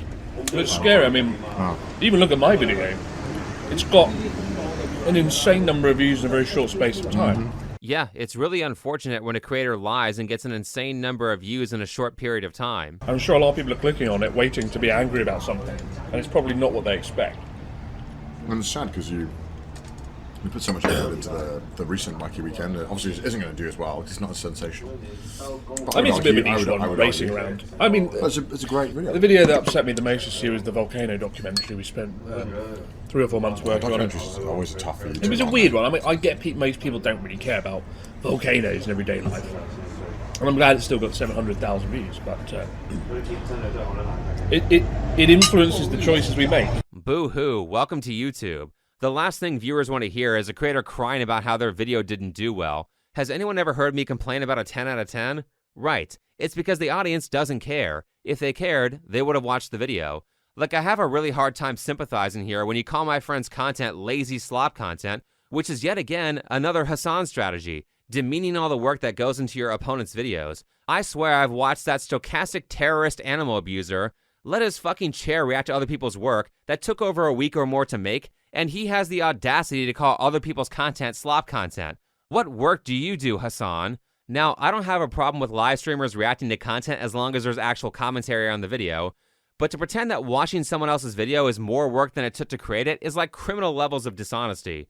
It's scary. I mean, even look at my video. It's got an insane number of views in a very short space of time. Yeah, it's really unfortunate when a creator lies and gets an insane number of views in a short period of time. I'm sure a lot of people are clicking on it, waiting to be angry about something, and it's probably not what they expect. And it's sad because you put so much effort into the recent Wacky Weekend. It obviously isn't going to do as well. It's not as sensational. I mean, it's a bit of a niche one, racing around. I mean, it's a great video. The video that upset me the most this year was the volcano documentary. We spent 3 or 4 months working on it. Documentaries are always tough for you. It was a weird one. I mean, I get most people don't really care about volcanoes in everyday life. And I'm glad it's still got 700,000 views, but it influences the choices we make. Boo-hoo, welcome to YouTube. The last thing viewers want to hear is a creator crying about how their video didn't do well. Has anyone ever heard me complain about a 10 out of 10? Right. It's because the audience doesn't care. If they cared, they would have watched the video. Like, I have a really hard time sympathizing here when you call my friend's content lazy slop content, which is yet again another Hassan strategy. demeaning all the work that goes into your opponent's videos. I swear I've watched that stochastic terrorist animal abuser let his fucking chair react to other people's work that took over a week or more to make, and he has the audacity to call other people's content slop content. What work do you do, Hassan? Now, I don't have a problem with live streamers reacting to content as long as there's actual commentary on the video, but to pretend that watching someone else's video is more work than it took to create it is like criminal levels of dishonesty.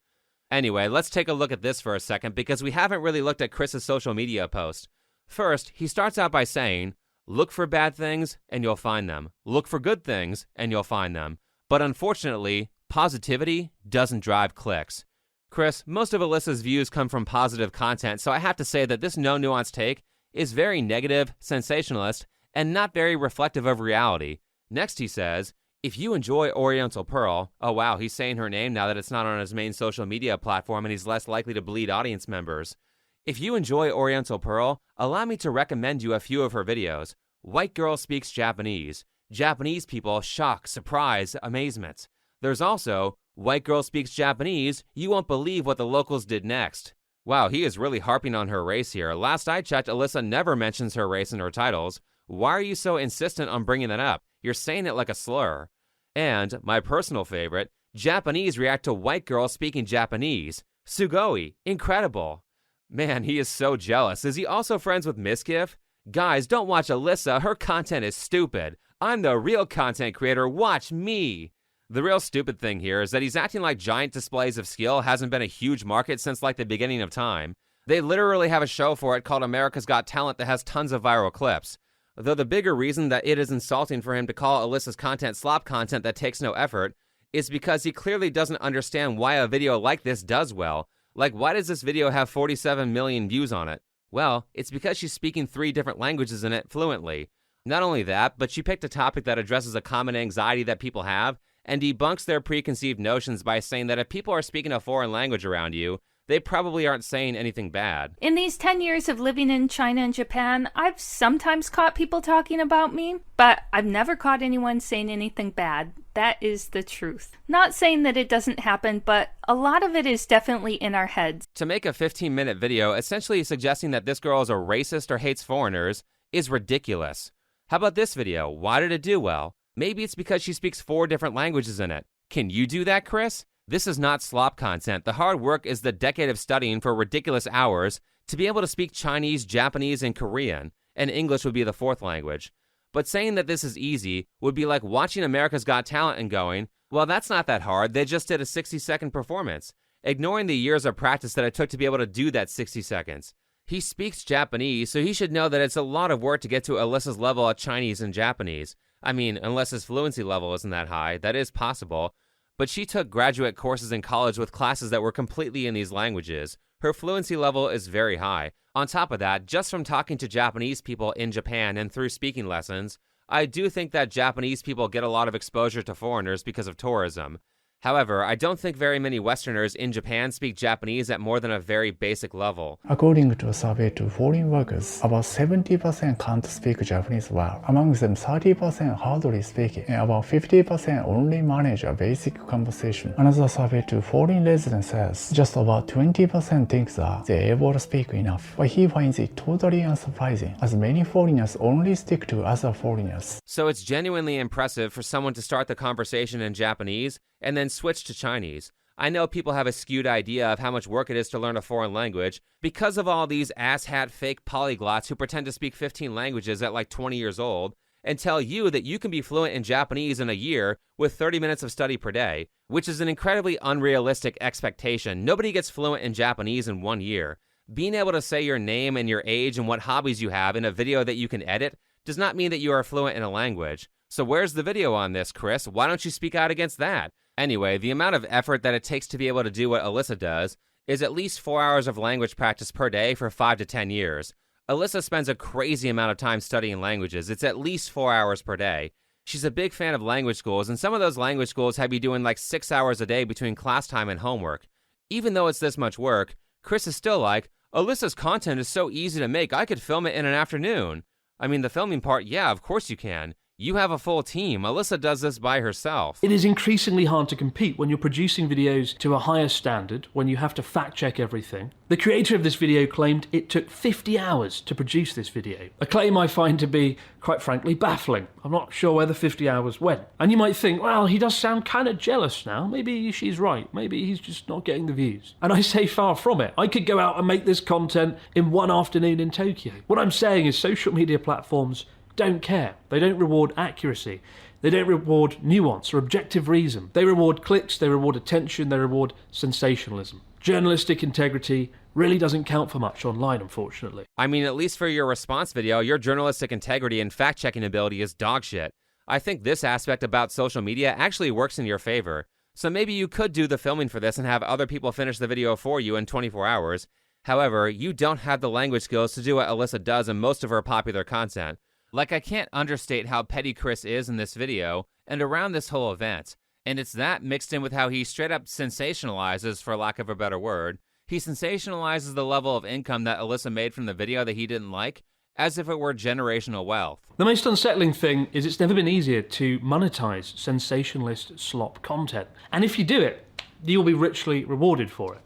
Anyway, let's take a look at this for a second because we haven't really looked at Chris's social media post. First, he starts out by saying, look for bad things and you'll find them. Look for good things and you'll find them. But unfortunately, positivity doesn't drive clicks. Chris, most of Alyssa's views come from positive content, so I have to say that this no-nuance take is very negative, sensationalist, and not very reflective of reality. Next he says, if you enjoy Oriental Pearl, oh wow, he's saying her name now that it's not on his main social media platform and he's less likely to bleed audience members. If you enjoy Oriental Pearl, allow me to recommend you a few of her videos. White Girl Speaks Japanese. Japanese people shock, surprise, amazement. There's also White Girl Speaks Japanese, you won't believe what the locals did next. Wow, he is really harping on her race here. Last I checked, Alyssa never mentions her race in her titles. Why are you so insistent on bringing that up? You're saying it like a slur. And, my personal favorite, Japanese react to white girls speaking Japanese. Sugoi, incredible. Man, he is so jealous. Is he also friends with Miskiff? Guys, don't watch Alyssa, her content is stupid. I'm the real content creator, watch me. The real stupid thing here is that he's acting like giant displays of skill hasn't been a huge market since like the beginning of time. They literally have a show for it called America's Got Talent that has tons of viral clips. Though the bigger reason that it is insulting for him to call Alyssa's content slop content that takes no effort is because he clearly doesn't understand why a video like this does well. Like, why does this video have 47 million views on it? Well, it's because she's speaking 3 different languages in it fluently. Not only that, but she picked a topic that addresses a common anxiety that people have and debunks their preconceived notions by saying that if people are speaking a foreign language around you, they probably aren't saying anything bad. In these 10 years of living in China and Japan, I've sometimes caught people talking about me, but I've never caught anyone saying anything bad. That is the truth. Not saying that it doesn't happen, but a lot of it is definitely in our heads. To make a 15-minute video essentially suggesting that this girl is a racist or hates foreigners is ridiculous. How about this video? Why did it do well? Maybe it's because she speaks 4 different languages in it. Can you do that, Chris? This is not slop content. The hard work is the decade of studying for ridiculous hours to be able to speak Chinese, Japanese, and Korean, and English would be the 4th language. But saying that this is easy would be like watching America's Got Talent and going, well, that's not that hard. They just did a 60-second performance, ignoring the years of practice that it took to be able to do that 60 seconds. He speaks Japanese, so he should know that it's a lot of work to get to Alyssa's level of Chinese and Japanese. I mean, unless his fluency level isn't that high, that is possible. But she took graduate courses in college with classes that were completely in these languages. Her fluency level is very high. On top of that, just from talking to Japanese people in Japan and through speaking lessons, I do think that Japanese people get a lot of exposure to foreigners because of tourism. However, I don't think very many Westerners in Japan speak Japanese at more than a very basic level. According to a survey to foreign workers, about 70% can't speak Japanese well. Among them, 30% hardly speak it, and about 50% only manage a basic conversation. Another survey to foreign residents says just about 20% think that they're able to speak enough, but he finds it totally unsurprising, as many foreigners only stick to other foreigners. So it's genuinely impressive for someone to start the conversation in Japanese and then switch to Chinese. I know people have a skewed idea of how much work it is to learn a foreign language because of all these asshat fake polyglots who pretend to speak 15 languages at like 20 years old and tell you that you can be fluent in Japanese in a year with 30 minutes of study per day, which is an incredibly unrealistic expectation. Nobody gets fluent in Japanese in 1 year. Being able to say your name and your age and what hobbies you have in a video that you can edit does not mean that you are fluent in a language. So where's the video on this, Chris? Why don't you speak out against that? Anyway, the amount of effort that it takes to be able to do what Alyssa does is at least 4 hours of language practice per day for 5 to 10 years. Alyssa spends a crazy amount of time studying languages. It's at least 4 hours per day. She's a big fan of language schools, and some of those language schools have you doing like 6 hours a day between class time and homework. Even though it's this much work, Chris is still like, Alyssa's content is so easy to make, I could film it in an afternoon. I mean, the filming part, yeah, of course you can. You have a full team. Alyssa does this by herself. It is increasingly hard to compete when you're producing videos to a higher standard, when you have to fact check everything. The creator of this video claimed it took 50 hours to produce this video, a claim I find to be, quite frankly, baffling. I'm not sure where the 50 hours went. And you might think, well, he does sound kind of jealous now. Maybe she's right. Maybe he's just not getting the views. And I say far from it. I could go out and make this content in one afternoon in Tokyo. What I'm saying is social media platforms don't care. They don't reward accuracy. They don't reward nuance or objective reason. They reward clicks, they reward attention, they reward sensationalism. Journalistic integrity really doesn't count for much online, unfortunately. I mean, at least for your response video, your journalistic integrity and fact-checking ability is dog shit. I think this aspect about social media actually works in your favor. So maybe you could do the filming for this and have other people finish the video for you in 24 hours. However, you don't have the language skills to do what Alyssa does in most of her popular content. Like, I can't understate how petty Chris is in this video and around this whole event. And it's that mixed in with how he straight up sensationalizes, for lack of a better word. He sensationalizes the level of income that Alyssa made from the video that he didn't like, as if it were generational wealth. The most unsettling thing is it's never been easier to monetize sensationalist slop content. And if you do it, you'll be richly rewarded for it.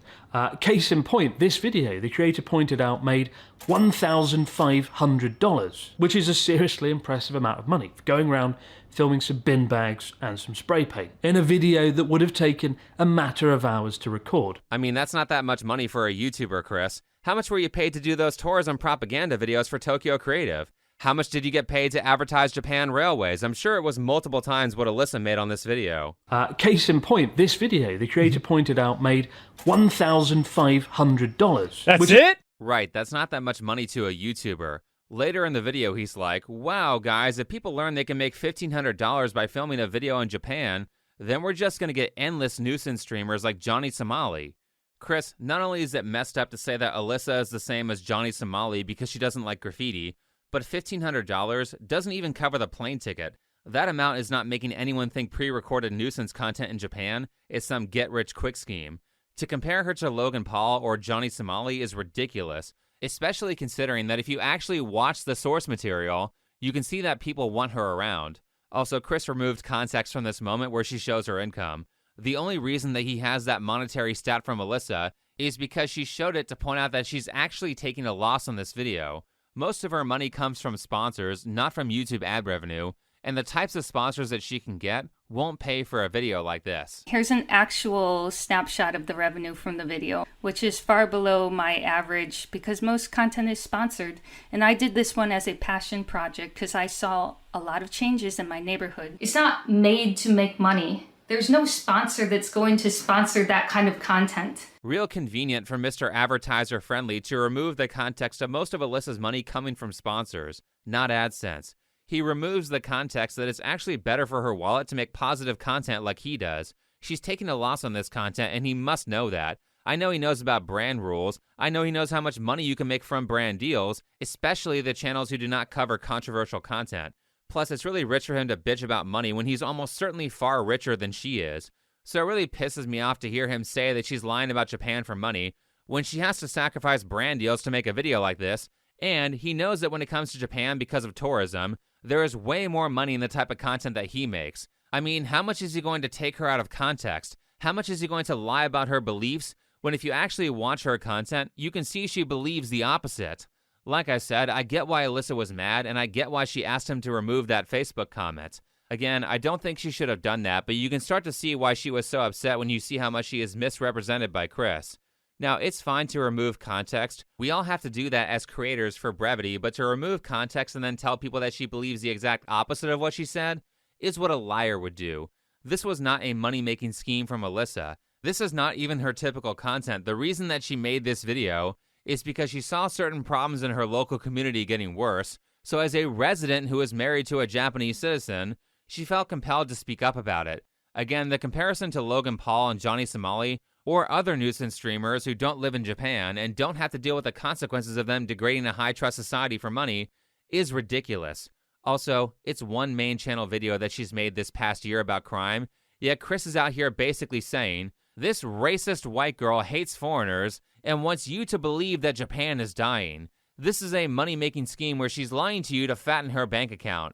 Case in point, this video, the creator pointed out, made $1,500, which is a seriously impressive amount of money for going around filming some bin bags and some spray paint in a video that would have taken a matter of hours to record. I mean, that's not that much money for a YouTuber, Chris. How much were you paid to do those tours and propaganda videos for Tokyo Creative? How much did you get paid to advertise Japan Railways? I'm sure it was multiple times what Alyssa made on this video. Case in point, this video, the creator pointed out, made $1,500. That's it? Right, that's not that much money to a YouTuber. Later in the video, he's like, wow, guys, if people learn they can make $1,500 by filming a video in Japan, then we're just going to get endless nuisance streamers like Johnny Somali. Chris, not only is it messed up to say that Alyssa is the same as Johnny Somali because she doesn't like graffiti, but $1,500 doesn't even cover the plane ticket. That amount is not making anyone think pre-recorded nuisance content in Japan is some get-rich-quick scheme. To compare her to Logan Paul or Johnny Somali is ridiculous, especially considering that if you actually watch the source material, you can see that people want her around. Also, Chris removed context from this moment where she shows her income. The only reason that he has that monetary stat from Alyssa is because she showed it to point out that she's actually taking a loss on this video. Most of her money comes from sponsors, not from YouTube ad revenue, and the types of sponsors that she can get won't pay for a video like this. Here's an actual snapshot of the revenue from the video, which is far below my average because most content is sponsored. And I did this one as a passion project because I saw a lot of changes in my neighborhood. It's not made to make money. There's no sponsor that's going to sponsor that kind of content. Real convenient for Mr. Advertiser Friendly to remove the context of most of Alyssa's money coming from sponsors, not AdSense. He removes the context that it's actually better for her wallet to make positive content like he does. She's taking a loss on this content and he must know that. I know he knows about brand rules. I know he knows how much money you can make from brand deals, especially the channels who do not cover controversial content. Plus, it's really rich for him to bitch about money when he's almost certainly far richer than she is. So it really pisses me off to hear him say that she's lying about Japan for money when she has to sacrifice brand deals to make a video like this, and he knows that when it comes to Japan because of tourism, there is way more money in the type of content that he makes. I mean, how much is he going to take her out of context? How much is he going to lie about her beliefs when if you actually watch her content, you can see she believes the opposite? Like I said, I get why Alyssa was mad, and I get why she asked him to remove that Facebook comment. Again, I don't think she should have done that, but you can start to see why she was so upset when you see how much she is misrepresented by Chris. Now, it's fine to remove context. We all have to do that as creators for brevity, but to remove context and then tell people that she believes the exact opposite of what she said is what a liar would do. This was not a money-making scheme from Alyssa. This is not even her typical content. The reason that she made this video is because she saw certain problems in her local community getting worse, so as a resident who is married to a Japanese citizen, she felt compelled to speak up about it. Again, the comparison to Logan Paul and Johnny Somali or other nuisance streamers who don't live in Japan and don't have to deal with the consequences of them degrading a high-trust society for money is ridiculous. Also, it's one main channel video that she's made this past year about crime, yet Chris is out here basically saying, this racist white girl hates foreigners and wants you to believe that Japan is dying. This is a money-making scheme where she's lying to you to fatten her bank account.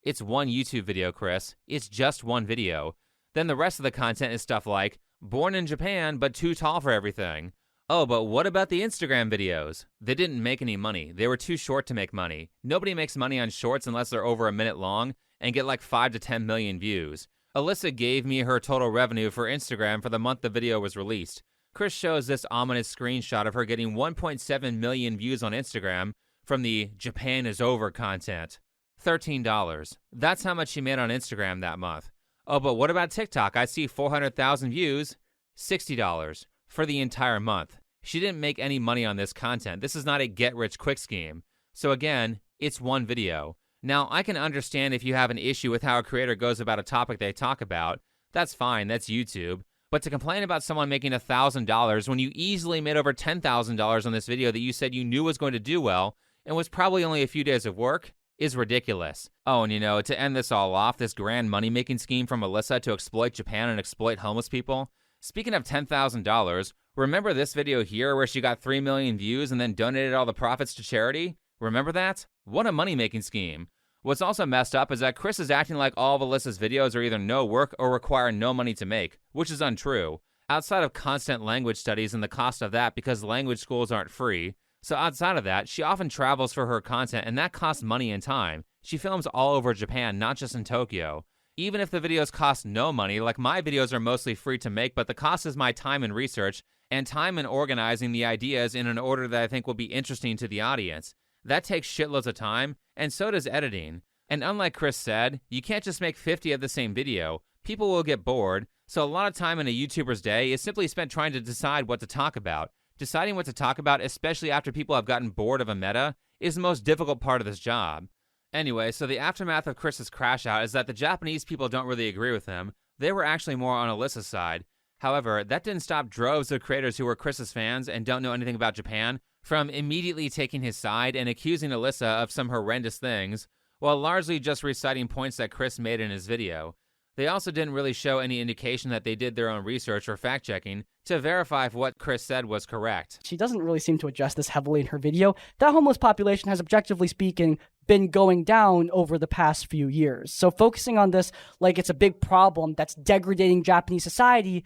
It's one YouTube video, Chris. It's just one video. Then the rest of the content is stuff like, born in Japan, but too tall for everything. Oh, but what about the Instagram videos? They didn't make any money. They were too short to make money. Nobody makes money on shorts unless they're over a minute long and get like 5 to 10 million views. Alyssa gave me her total revenue for Instagram for the month the video was released. Chris shows this ominous screenshot of her getting 1.7 million views on Instagram from the Japan is over content. $13. That's how much she made on Instagram that month. Oh, but what about TikTok? I see 400,000 views. $60 for the entire month. She didn't make any money on this content. This is not a get-rich-quick scheme. So again, it's one video. Now, I can understand if you have an issue with how a creator goes about a topic they talk about. That's fine, that's YouTube. But to complain about someone making $1,000 when you easily made over $10,000 on this video that you said you knew was going to do well and was probably only a few days of work is ridiculous. Oh, and you know, to end this all off, this grand money-making scheme from Alyssa to exploit Japan and exploit homeless people. Speaking of $10,000, remember this video here where she got 3 million views and then donated all the profits to charity? Remember that? What a money-making scheme. What's also messed up is that Chris is acting like all of Alyssa's videos are either no work or require no money to make, which is untrue. Outside of constant language studies and the cost of that because language schools aren't free, so outside of that, she often travels for her content and that costs money and time. She films all over Japan, not just in Tokyo. Even if the videos cost no money, like my videos are mostly free to make, but the cost is my time and research and time in organizing the ideas in an order that I think will be interesting to the audience. That takes shitloads of time, and so does editing. And unlike Chris said, you can't just make 50 of the same video. People will get bored, so a lot of time in a YouTuber's day is simply spent trying to decide what to talk about. Deciding what to talk about, especially after people have gotten bored of a meta, is the most difficult part of this job. Anyway, so the aftermath of Chris's crash out is that the Japanese people don't really agree with him. They were actually more on Alyssa's side. However, that didn't stop droves of creators who were Chris's fans and don't know anything about Japan from immediately taking his side and accusing Alyssa of some horrendous things, while largely just reciting points that Chris made in his video. They also didn't really show any indication that they did their own research or fact-checking to verify if what Chris said was correct. She doesn't really seem to address this heavily in her video. That homeless population has, objectively speaking, been going down over the past few years. So focusing on this like it's a big problem that's degrading Japanese society,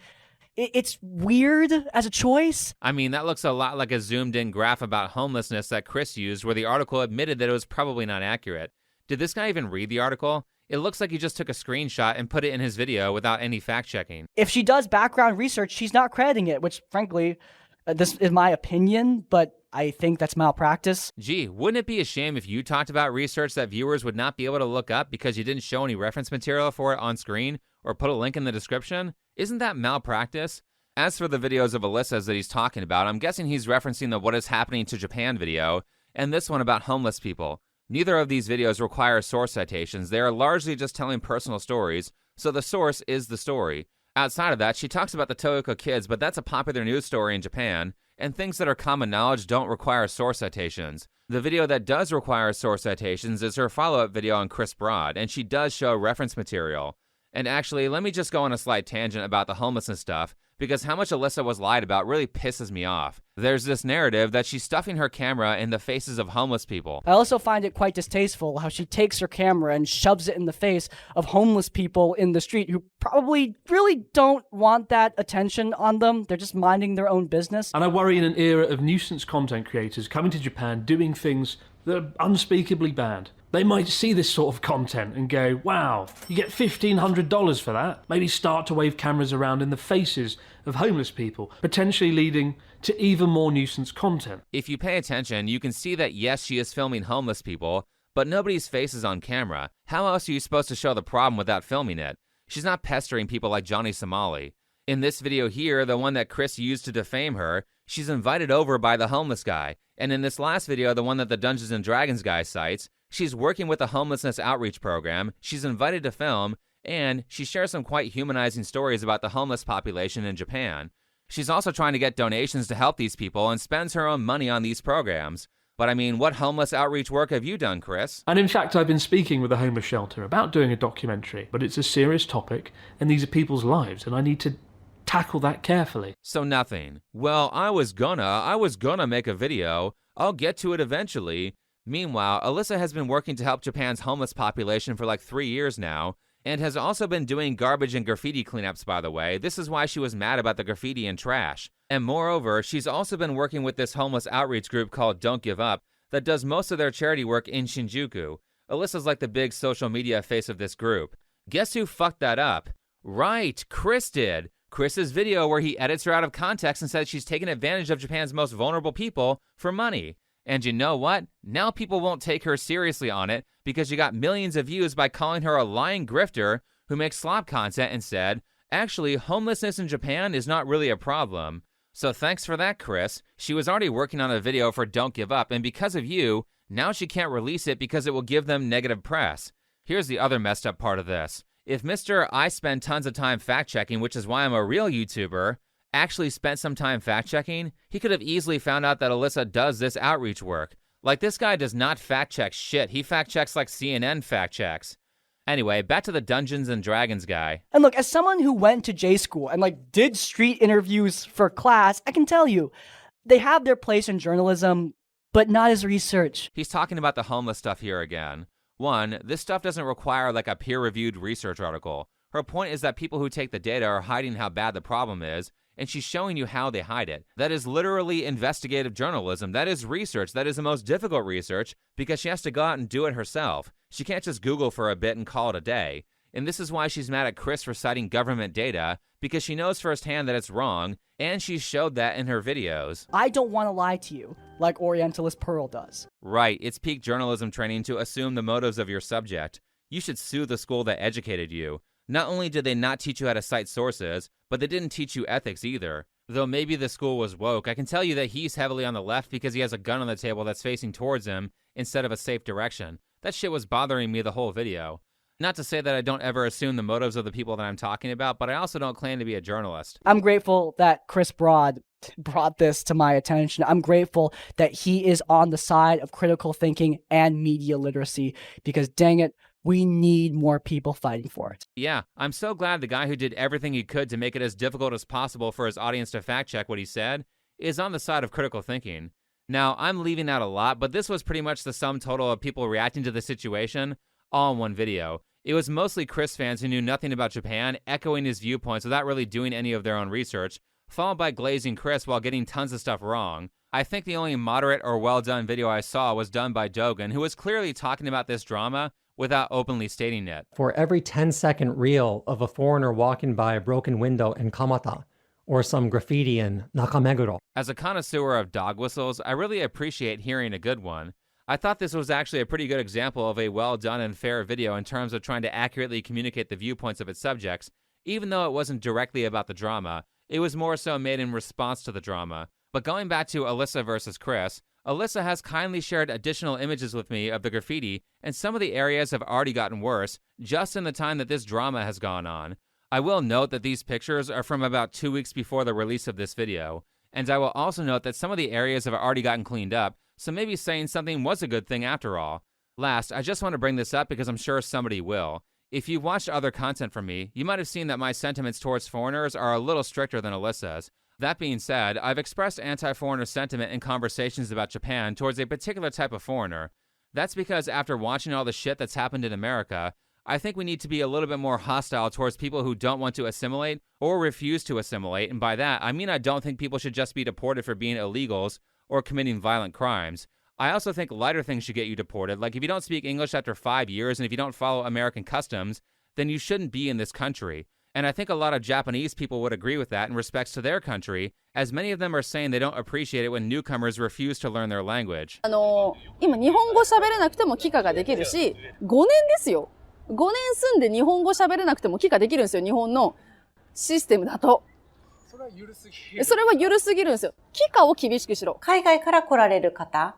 it's weird as a choice. I mean, that looks a lot like a zoomed-in graph about homelessness that Chris used where the article admitted that it was probably not accurate. Did this guy even read the article? It looks like he just took a screenshot and put it in his video without any fact-checking. If she does background research, she's not crediting it, which, frankly, this is my opinion, but I think that's malpractice. Gee, wouldn't it be a shame if you talked about research that viewers would not be able to look up because you didn't show any reference material for it on screen or put a link in the description? Isn't that malpractice? As for the videos of Alyssa's that he's talking about, I'm guessing he's referencing the What is Happening to Japan video and this one about homeless people. Neither of these videos require source citations. They are largely just telling personal stories, so the source is the story. Outside of that, she talks about the Toyoko kids, but that's a popular news story in Japan, and things that are common knowledge don't require source citations. The video that does require source citations is her follow-up video on Chris Broad, and she does show reference material. And actually, let me just go on a slight tangent about the homelessness stuff, because how much Alyssa was lied about really pisses me off. There's this narrative that she's stuffing her camera in the faces of homeless people. I also find it quite distasteful how she takes her camera and shoves it in the face of homeless people in the street who probably really don't want that attention on them. They're just minding their own business. And I worry in an era of nuisance content creators coming to Japan doing things that are unspeakably bad. They might see this sort of content and go, wow, you get $1,500 for that. Maybe start to wave cameras around in the faces of homeless people, potentially leading to even more nuisance content. If you pay attention, you can see that yes, she is filming homeless people, but nobody's face is on camera. How else are you supposed to show the problem without filming it? She's not pestering people like Johnny Somali. In this video here, the one that Chris used to defame her, she's invited over by the homeless guy. And in this last video, the one that the Dungeons & Dragons guy cites, she's working with a homelessness outreach program, she's invited to film, and she shares some quite humanizing stories about the homeless population in Japan. She's also trying to get donations to help these people and spends her own money on these programs. But I mean, what homeless outreach work have you done, Chris? And in fact, I've been speaking with a homeless shelter about doing a documentary, but it's a serious topic, and these are people's lives, and I need to tackle that carefully. So nothing. Well, I was gonna make a video. I'll get to it eventually. Meanwhile, Alyssa has been working to help Japan's homeless population for like 3 years now, and has also been doing garbage and graffiti cleanups, by the way. This is why she was mad about the graffiti and trash. And moreover, she's also been working with this homeless outreach group called Don't Give Up that does most of their charity work in Shinjuku. Alyssa's like the big social media face of this group. Guess who fucked that up? Right, Chris did. Chris's video where he edits her out of context and says she's taking advantage of Japan's most vulnerable people for money. And you know what? Now people won't take her seriously on it because she got millions of views by calling her a lying grifter who makes slop content and said, actually, homelessness in Japan is not really a problem. So thanks for that, Chris. She was already working on a video for Don't Give Up, and because of you, now she can't release it because it will give them negative press. Here's the other messed up part of this. If Mr. I spend tons of time fact-checking, which is why I'm a real YouTuber, actually spent some time fact-checking, he could have easily found out that Alyssa does this outreach work. Like, this guy does not fact-check shit. He fact-checks like CNN fact-checks. Anyway, back to the Dungeons and Dragons guy. And look, as someone who went to J school and like did street interviews for class, I can tell you, they have their place in journalism, but not as research. He's talking about the homeless stuff here again. One, this stuff doesn't require like a peer-reviewed research article. Her point is that people who take the data are hiding how bad the problem is, and she's showing you how they hide it. That is literally investigative journalism. That is research. That is the most difficult research because she has to go out and do it herself. She can't just Google for a bit and call it a day. And this is why she's mad at Chris for citing government data, because she knows firsthand that it's wrong, and she showed that in her videos. I don't want to lie to you, like Orientalist Pearl does. Right, it's peak journalism training to assume the motives of your subject. You should sue the school that educated you. Not only did they not teach you how to cite sources, but they didn't teach you ethics either. Though maybe the school was woke, I can tell you that he's heavily on the left because he has a gun on the table that's facing towards him instead of a safe direction. That shit was bothering me the whole video. Not to say that I don't ever assume the motives of the people that I'm talking about, but I also don't claim to be a journalist. I'm grateful that Chris Broad brought this to my attention. I'm grateful that he is on the side of critical thinking and media literacy because, dang it, we need more people fighting for it. Yeah, I'm so glad the guy who did everything he could to make it as difficult as possible for his audience to fact-check what he said is on the side of critical thinking. Now, I'm leaving out a lot, but this was pretty much the sum total of people reacting to the situation all in one video. It was mostly Chris fans who knew nothing about Japan, echoing his viewpoints without really doing any of their own research, followed by glazing Chris while getting tons of stuff wrong. I think the only moderate or well-done video I saw was done by Dogan, who was clearly talking about this drama without openly stating it. For every 10-second reel of a foreigner walking by a broken window in Kamata, or some graffiti in Nakameguro. As a connoisseur of dog whistles, I really appreciate hearing a good one. I thought this was actually a pretty good example of a well-done and fair video in terms of trying to accurately communicate the viewpoints of its subjects, even though it wasn't directly about the drama. It was more so made in response to the drama. But going back to Alyssa versus Chris, Alyssa has kindly shared additional images with me of the graffiti, and some of the areas have already gotten worse just in the time that this drama has gone on. I will note that these pictures are from about 2 weeks before the release of this video, and I will also note that some of the areas have already gotten cleaned up, so maybe saying something was a good thing after all. Last, I just want to bring this up because I'm sure somebody will. If you've watched other content from me, you might have seen that my sentiments towards foreigners are a little stricter than Alyssa's. That being said, I've expressed anti-foreigner sentiment in conversations about Japan towards a particular type of foreigner. That's because after watching all the shit that's happened in America, I think we need to be a little bit more hostile towards people who don't want to assimilate or refuse to assimilate, and by that, I mean I don't think people should just be deported for being illegals or committing violent crimes. I also think lighter things should get you deported, like if you don't speak English after 5 years and if you don't follow American customs, then you shouldn't be in this country. And I think a lot of Japanese people would agree with that in respects to their country, as many of them are saying they don't appreciate it when newcomers refuse to learn their language. 今日本語喋れなくても帰化ができるし、5年ですよ。5年住んで日本語喋れなくても帰化できるんですよ、日本のシステムだと。それは緩すぎるんですよ。帰化を厳しくしろ。海外から来られる方、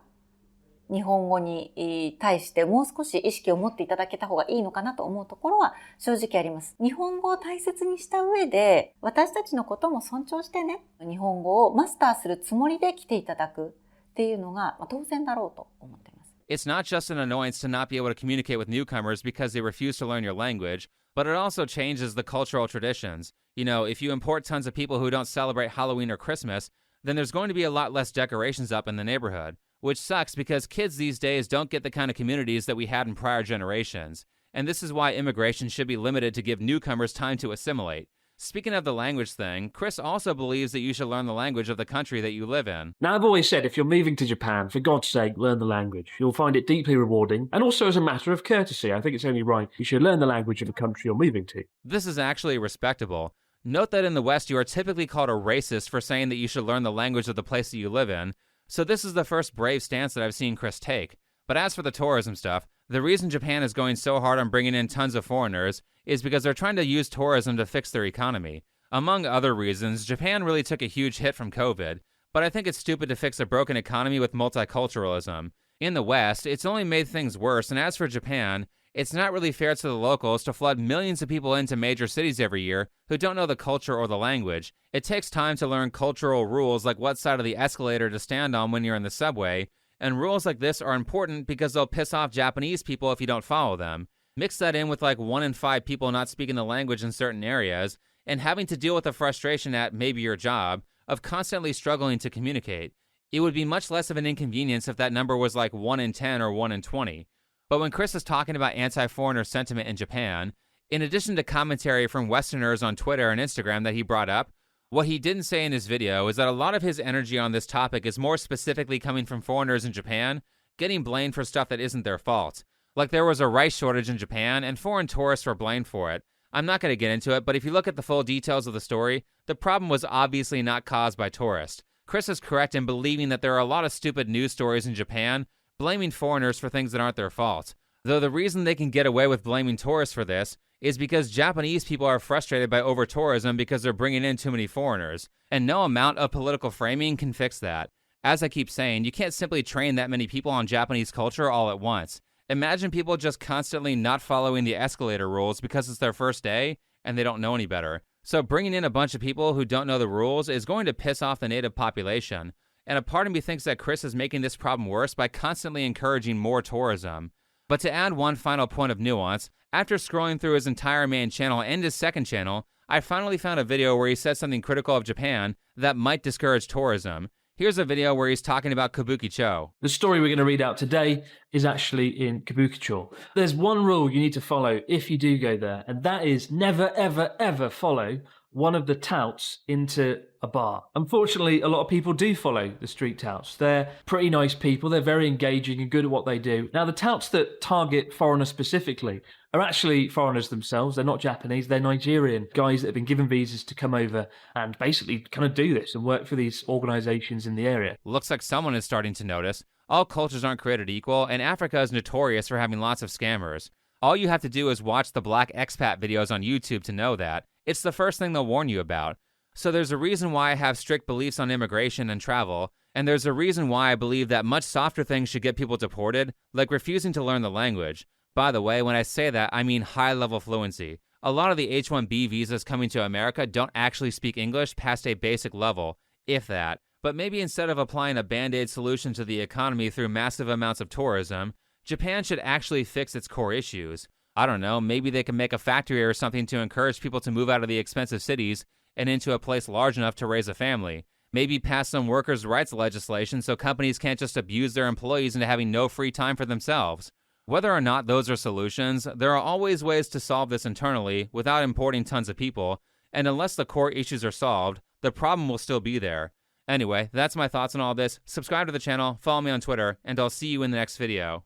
日本語に対してもう少し意識を持っていただけた方がいいのかなと思うところは正直あります。日本語を大切にした上で、私たちのことも尊重してね、日本語をマスターするつもりで来ていただくっていうのが当然だろうと思っています。It's not just an annoyance to not be able to communicate with newcomers because they refuse to learn your language, but it also changes the cultural traditions. You know, if you import tons of people who don't celebrate Halloween or Christmas, then there's going to be a lot less decorations up in the neighborhood. which sucks because kids these days don't get the kind of communities that we had in prior generations. And this is why immigration should be limited to give newcomers time to assimilate. Speaking of the language thing, Chris also believes that you should learn the language of the country that you live in. Now, I've always said if you're moving to Japan, for God's sake, learn the language. You'll find it deeply rewarding, and also as a matter of courtesy. I think it's only right you should learn the language of the country you're moving to. This is actually respectable. Note that in the West, you are typically called a racist for saying that you should learn the language of the place that you live in, so this is the first brave stance that I've seen Chris take. But as for the tourism stuff, the reason Japan is going so hard on bringing in tons of foreigners is because they're trying to use tourism to fix their economy. Among other reasons, Japan really took a huge hit from COVID, but I think it's stupid to fix a broken economy with multiculturalism. In the West, it's only made things worse, and as for Japan, it's not really fair to the locals to flood millions of people into major cities every year who don't know the culture or the language. It takes time to learn cultural rules like what side of the escalator to stand on when you're in the subway, and rules like this are important because they'll piss off Japanese people if you don't follow them. Mix that in with like 1 in 5 people not speaking the language in certain areas, and having to deal with the frustration at maybe your job of constantly struggling to communicate. It would be much less of an inconvenience if that number was like 1 in 10 or 1 in 20. But when Chris is talking about anti-foreigner sentiment in Japan, in addition to commentary from Westerners on Twitter and Instagram that he brought up, what he didn't say in his video is that a lot of his energy on this topic is more specifically coming from foreigners in Japan getting blamed for stuff that isn't their fault. Like there was a rice shortage in Japan and foreign tourists were blamed for it. I'm not going to get into it, but if you look at the full details of the story, the problem was obviously not caused by tourists. Chris is correct in believing that there are a lot of stupid news stories in Japan blaming foreigners for things that aren't their fault. Though the reason they can get away with blaming tourists for this is because Japanese people are frustrated by over-tourism because they're bringing in too many foreigners, and no amount of political framing can fix that. As I keep saying, you can't simply train that many people on Japanese culture all at once. Imagine people just constantly not following the escalator rules because it's their first day and they don't know any better. So bringing in a bunch of people who don't know the rules is going to piss off the native population. And a part of me thinks that Chris is making this problem worse by constantly encouraging more tourism. But to add one final point of nuance, after scrolling through his entire main channel and his second channel, I finally found a video where he said something critical of Japan that might discourage tourism. Here's a video where he's talking about Kabukicho. The story we're going to read out today is actually in Kabukicho. There's one rule you need to follow if you do go there, and that is never, ever, ever follow one of the touts into a bar. Unfortunately, a lot of people do follow the street touts. They're pretty nice people. They're very engaging and good at what they do. Now, the touts that target foreigners specifically are actually foreigners themselves. They're not Japanese. They're Nigerian guys that have been given visas to come over and basically kind of do this and work for these organizations in the area. Looks like someone is starting to notice. All cultures aren't created equal, and Africa is notorious for having lots of scammers. All you have to do is watch the black expat videos on YouTube to know that. It's the first thing they'll warn you about. So there's a reason why I have strict beliefs on immigration and travel, and there's a reason why I believe that much softer things should get people deported, like refusing to learn the language. By the way, when I say that, I mean high-level fluency. A lot of the H-1B visas coming to America don't actually speak English past a basic level, if that. But maybe instead of applying a band-aid solution to the economy through massive amounts of tourism, Japan should actually fix its core issues. I don't know, maybe they can make a factory or something to encourage people to move out of the expensive cities and into a place large enough to raise a family. Maybe pass some workers' rights legislation so companies can't just abuse their employees into having no free time for themselves. Whether or not those are solutions, there are always ways to solve this internally without importing tons of people, and unless the core issues are solved, the problem will still be there. Anyway, that's my thoughts on all this. Subscribe to the channel, follow me on Twitter, and I'll see you in the next video.